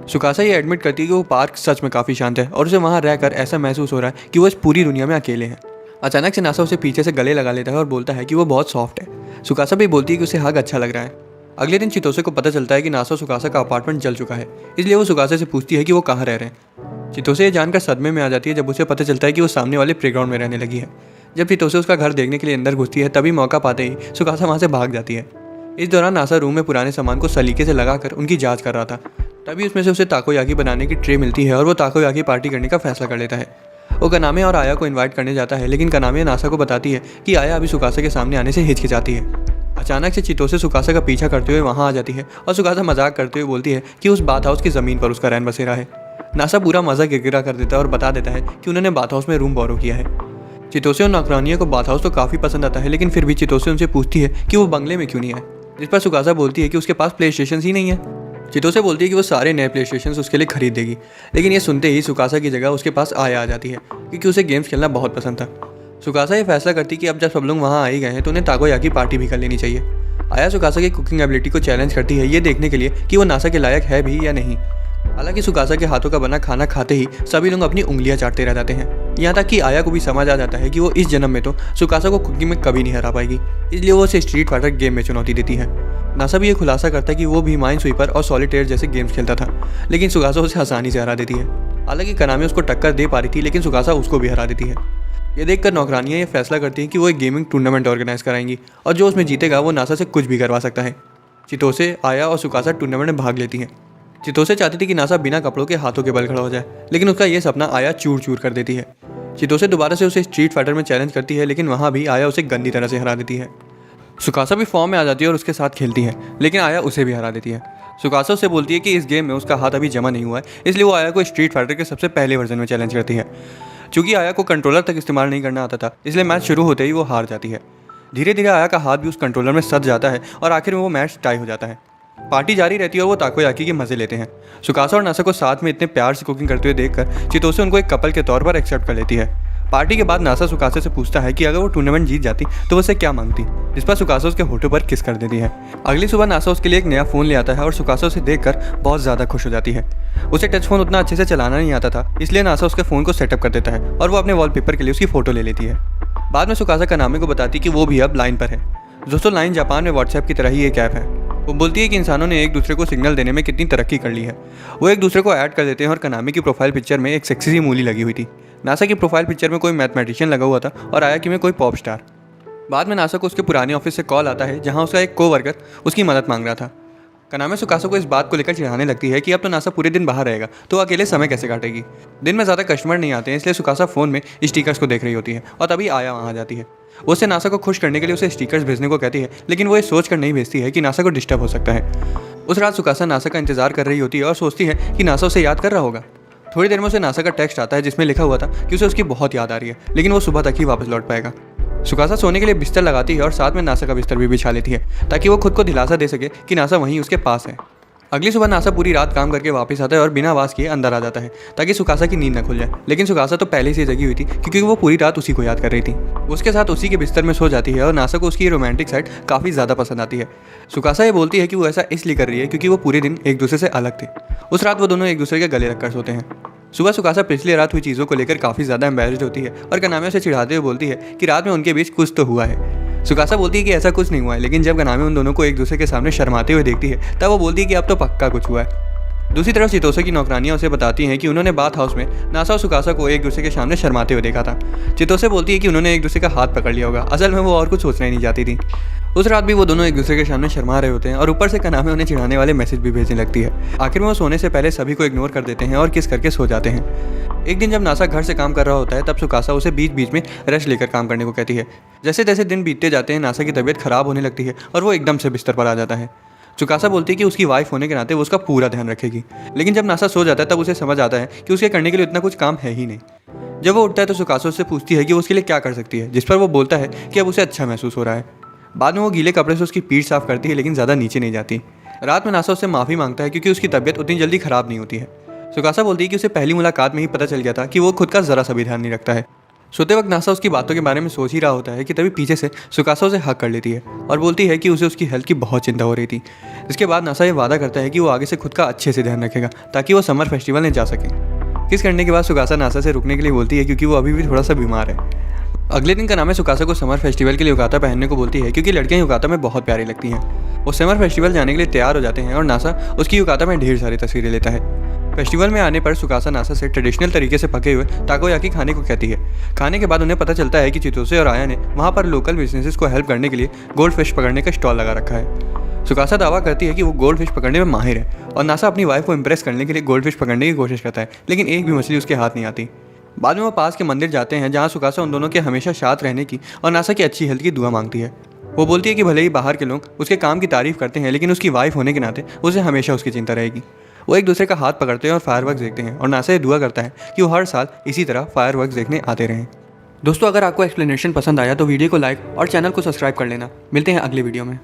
सुकासा ये एडमिट करती है कि वो पार्क सच में काफ़ी शांत है और उसे वहाँ रहकर ऐसा महसूस हो रहा है कि वो इस पूरी दुनिया में अकेले हैं। अचानक से नासा उसे पीछे से गले लगा लेता है और बोलता है कि वो बहुत सॉफ्ट है। सुकासा भी बोलती है कि उसे हग अच्छा लग रहा है। अगले दिन चितोसे को पता चलता है कि नासा सुकासा का अपार्टमेंट जल चुका है, इसलिए वो सुकासा से पूछती है कि वो कहाँ रह रहे हैं। चितोसे ये जानकर सदमे में आ जाती है जब उसे पता चलता है कि वो सामने वाले प्लेग्राउंड में रहने लगी है। जब चितोसे उसका घर देखने के लिए अंदर घुसती है, तभी मौका पाते ही सुकासा वहाँ से भाग जाती है। इस दौरान नासा रूम में पुराने सामान को सलीके से लगाकर उनकी जाँच कर रहा था। तभी उसमें से उसे ताकोयाकी बनाने की ट्रे मिलती है और वो ताकोयाकी पार्टी करने का फैसला कर लेता है। वो कनामे और आया को इनवाइट करने जाता है, लेकिन कनामे नासा को बताती है कि आया अभी सुकासा के सामने आने से हिचकिचाती है। अचानक से चितोसे सुकासा का पीछा करते हुए वहाँ आ जाती है और सुकासा मजाक करते हुए बोलती है कि उस बाथ हाउस की ज़मीन पर उसका रैन बसेरा है। नासा पूरा मज़ा गिरगिरा कर देता है और बता देता है कि उन्होंने बाथ हाउस में रूम बोरो किया है। चितोसे और नौकरानियों को बाथ हाउस तो काफ़ी पसंद आता है, लेकिन फिर भी चितोसे उनसे पूछती है कि वो बंगले में क्यों नहीं आए, जिस पर सुकासा बोलती है कि उसके पास प्ले स्टेशन ही नहीं है। चितोसे बोलती है कि वो सारे नए प्ले स्टेशन उसके लिए खरीद देगी, लेकिन ये सुनते ही सुकासा की जगह उसके पास आया आ जाती है, क्योंकि उसे गेम्स खेलना बहुत पसंद था। सुकासा ये फैसला करती कि अब जब सब लोग वहाँ आ ही गए हैं तो उन्हें ताकोयाकी पार्टी भी कर लेनी चाहिए। आया सुकासा की कुकिंग एबिलिटी को चैलेंज करती है, ये देखने के लिए कि वो नासा के लायक है भी या नहीं। हालांकि सुकासा के हाथों का बना खाना खाते ही सभी लोग अपनी उंगलियां चाटते रह जाते हैं। यहाँ तक कि आया को भी समझ आ जाता है कि वो इस जन्म में तो सुकासा को कुकिंग में कभी नहीं हरा पाएगी, इसलिए वो उसे स्ट्रीट फाइटर गेम में चुनौती देती है। नासा भी ये खुलासा करता है कि वो भी माइन स्वीपर और सॉलिटेयर जैसे गेम्स खेलता था, लेकिन सुकासा उसे आसानी से हरा देती है। हालांकि कनामी उसको टक्कर दे पा रही थी, लेकिन सुकासा उसको भी हरा देती है। ये देखकर नौकरानियाँ ये फैसला करती हैं कि वो एक गेमिंग टूर्नामेंट ऑर्गेनाइज कराएंगी और जो उसमें जीतेगा वो नासा से कुछ भी करवा सकता है। चितोसे, आया और सुकासा टूर्नामेंट में भाग लेती हैं। चितोसे चाहती थी कि नासा बिना कपड़ों के हाथों के बल खड़ा हो जाए, लेकिन उसका ये सपना आया चूर चूर कर देती है। चितोसे दोबारा से उसे स्ट्रीट फाइटर में चैलेंज करती है, लेकिन वहाँ भी आया उसे गंदी तरह से हरा देती है। सुकासा भी फॉर्म में आ जाती है और उसके साथ खेलती है, लेकिन आया उसे भी हरा देती है। सुकासा उसे बोलती है कि इस गेम में उसका हाथ अभी जमा नहीं हुआ है, इसलिए वो आया को स्ट्रीट फाइटर के सबसे पहले वर्जन में चैलेंज करती है। चूंकि आया को कंट्रोलर तक इस्तेमाल नहीं करना आता था, इसलिए मैच शुरू होते ही वो हार जाती है। धीरे धीरे आया का हाथ भी उस कंट्रोलर में सट जाता है और आखिर में वो मैच टाई हो जाता है। पार्टी जारी रहती है और वो ताकोयाकी के मजे लेते हैं। सुकासा और नासा को साथ में इतने प्यार से कुकिंग करते हुए देखकर चितोसे उनको एक कपल के तौर पर एक्सेप्ट कर लेती है। पार्टी के बाद नासा सुकासा से पूछता है कि अगर वो टूर्नामेंट जीत जाती तो वो उसे क्या मांगती, जिस पर सुकासा उसके होठों पर किस कर देती है। अगली सुबह नासा उसके लिए एक नया फ़ोन ले आता है और सुकासा उसे देखकर बहुत ज़्यादा खुश हो जाती है। उसे टच फ़ोन उतना अच्छे से चलाना नहीं आता था, इसलिए नासा उसके फ़ोन को सेटअप कर देता है और वो अपने वॉलपेपर के लिए उसकी फ़ोटो ले लेती है। बाद में सुकासा कनामी को बताती कि वो भी अब लाइन पर है। दोस्तों, लाइन जापान में व्हाट्सएप की तरह ही एक ऐप है। वो बोलती है कि इंसानों ने एक दूसरे को सिग्नल देने में कितनी तरक्की कर ली है। वो एक दूसरे को ऐड कर देते हैं और कनामी की प्रोफाइल पिक्चर में एक सेक्सी सी मूली लगी हुई थी। नासा की प्रोफाइल पिक्चर में कोई मैथमेटिशियन लगा हुआ था और आयाकी में कोई पॉप स्टार। बाद में नासा को उसके पुराने ऑफिस से कॉल आता है, जहां उसका एक कोवर्कर उसकी मदद मांग रहा था। कनामी सुकासा को इस बात को लेकर चिढ़ाने लगती है कि अब तो नासा पूरे दिन बाहर रहेगा तो अकेले समय कैसे काटेगी। दिन में ज़्यादा कस्टमर नहीं आते हैं, इसलिए सुकासा फ़ोन में स्टिकर्स को देख रही होती है और तभी आया वहाँ आ जाती है। वो उससे नासा को खुश करने के लिए उसे स्टिकर्स भेजने को कहती है, लेकिन वो ये सोच कर नहीं भेजती है कि नासा को डिस्टर्ब हो सकता है। उस रात सुकासा नासा का इंतजार कर रही होती है और सोचती है कि नासा उसे याद कर रहा होगा। थोड़ी देर में उसे नासा का टेक्स्ट आता है, जिसमें लिखा हुआ था कि उसे उसकी बहुत याद आ रही है, लेकिन वो सुबह तक ही वापस लौट पाएगा। सुकासा सोने के लिए बिस्तर लगाती है और साथ में नासा का बिस्तर भी बिछा लेती है, ताकि वो खुद को दिलासा दे सके कि नासा वहीं उसके पास है। अगली सुबह नासा पूरी रात काम करके वापस आता है और बिना आवाज़ किए अंदर आ जाता है, ताकि सुकासा की नींद न खुल जाए। लेकिन सुकासा तो पहले से जगी हुई थी, क्योंकि वो पूरी रात उसी को याद कर रही थी। उसके साथ उसी के बिस्तर में सो जाती है और नासा को उसकी रोमांटिक साइड काफ़ी ज़्यादा पसंद आती है। सुकासा ये बोलती है कि वो ऐसा इसलिए कर रही है क्योंकि वो पूरे दिन एक दूसरे से अलग थे। उस रात वो दोनों एक दूसरे के गले रखकर सोते हैं। सुबह सुकासा पिछली रात हुई चीज़ों को लेकर काफ़ी ज़्यादा एम्बैरेस्ड होती है और कनामी से चिढ़ाते हुए बोलती है कि रात में उनके बीच कुछ तो हुआ है। सुकासा बोलती है कि ऐसा कुछ नहीं हुआ है, लेकिन जब कनामी उन दोनों को एक दूसरे के सामने शर्माते हुए देखती है तब वो बोलती है कि अब तो पक्का कुछ हुआ है। दूसरी तरफ चितोसे की नौकरानियां उसे बताती हैं कि उन्होंने बाथ हाउस में नासा और सुकासा को एक दूसरे के सामने शर्माते हुए देखा था। चितोसे बोलती है कि उन्होंने एक दूसरे का हाथ पकड़ लिया होगा, असल में वो और कुछ सोचना ही नहीं चाहती थी। उस रात भी वो दोनों एक दूसरे के सामने शर्मा रहे होते हैं और ऊपर से कनामी उन्हें चिढ़ाने वाले मैसेज भी भेजने लगती है। आखिर में वो सोने से पहले सभी को इग्नोर कर देते हैं और किस करके सो जाते हैं। एक दिन जब नासा घर से काम कर रहा होता है, तब सुकासा उसे बीच बीच में रेस्ट लेकर काम करने को कहती है। जैसे जैसे दिन बीतते जाते हैं, नासा की तबीयत खराब होने लगती है और वो एकदम से बिस्तर पर आ जाता है। सुकासा बोलती है कि उसकी वाइफ होने के नाते वो उसका पूरा ध्यान रखेगी, लेकिन जब नासा सो जाता है तब उसे समझ आता है कि उसके करने के लिए इतना कुछ काम है ही नहीं। जब वो उठता है तो सुकासा उससे पूछती है कि वो उसके लिए क्या कर सकती है, जिस पर वो बोलता है कि अब उसे अच्छा महसूस हो रहा है। बाद में वो गीले कपड़े से उसकी पीठ साफ करती है, लेकिन ज़्यादा नीचे नहीं जाती। रात में नासा उससे माफ़ी मांगता है क्योंकि उसकी तबीयत उतनी जल्दी ख़राब नहीं होती है। सुकासा बोलती है कि उसे पहली मुलाकात में ही पता चल गया था कि वो खुद का ज़रा सा भी ध्यान नहीं रखता है। सोते वक्त नासा उसकी बातों के बारे में सोच ही रहा होता है कि तभी पीछे से सुकासा उसे हक कर लेती है और बोलती है कि उसे उसकी हेल्थ की बहुत चिंता हो रही थी। इसके बाद नासा ये वादा करता है कि वो आगे से खुद का अच्छे से ध्यान रखेगा ताकि वो समर फेस्टिवल में जा सके। किस करने के बाद सुकासा नासा से रुकने के लिए बोलती है क्योंकि वो अभी भी थोड़ा सा बीमार है। अगले दिन कनामी सुकासा को समर फेस्टिवल के लिए युकाता पहनने को बोलती है, क्योंकि लड़कियां युकाता में बहुत प्यारी लगती हैं। वो समर फेस्टिवल जाने के लिए तैयार हो जाते हैं और नासा उसकी युकाता में ढेर सारी तस्वीरें लेता है। फेस्टिवल में आने पर सुकासा नासा से ट्रेडिशनल तरीके से पके हुए ताकोयाकी खाने को कहती है। खाने के बाद उन्हें पता चलता है कि चितोसे और आया ने वहाँ पर लोकल बिजनेसेस को हेल्प करने के लिए गोल्ड फिश पकड़ने का स्टॉल लगा रखा है। सुकासा दावा करती है कि वो गोल्ड फिश पकड़ने में माहिर है और नासा अपनी वाइफ को इम्प्रेस करने के लिए गोल्ड फिश पकड़ने की कोशिश करता है, लेकिन एक भी मछली उसके हाथ नहीं आती। बाद में वो पास के मंदिर जाते हैं, जहाँ सुकासा उन दोनों के हमेशा साथ रहने की और नासा की अच्छी हेल्थ की दुआ मांगती है। वो बोलती है कि भले ही बाहर के लोग उसके काम की तारीफ करते हैं, लेकिन उसकी वाइफ होने के नाते उसे हमेशा उसकी चिंता रहेगी। वो एक दूसरे का हाथ पकड़ते हैं और फायरवर्क्स देखते हैं और नासा ये दुआ करता है कि वो हर साल इसी तरह फायरवर्क्स देखने आते रहें। दोस्तों, अगर आपको एक्सप्लेनेशन पसंद आया तो वीडियो को लाइक और चैनल को सब्सक्राइब कर लेना। मिलते हैं अगले वीडियो में।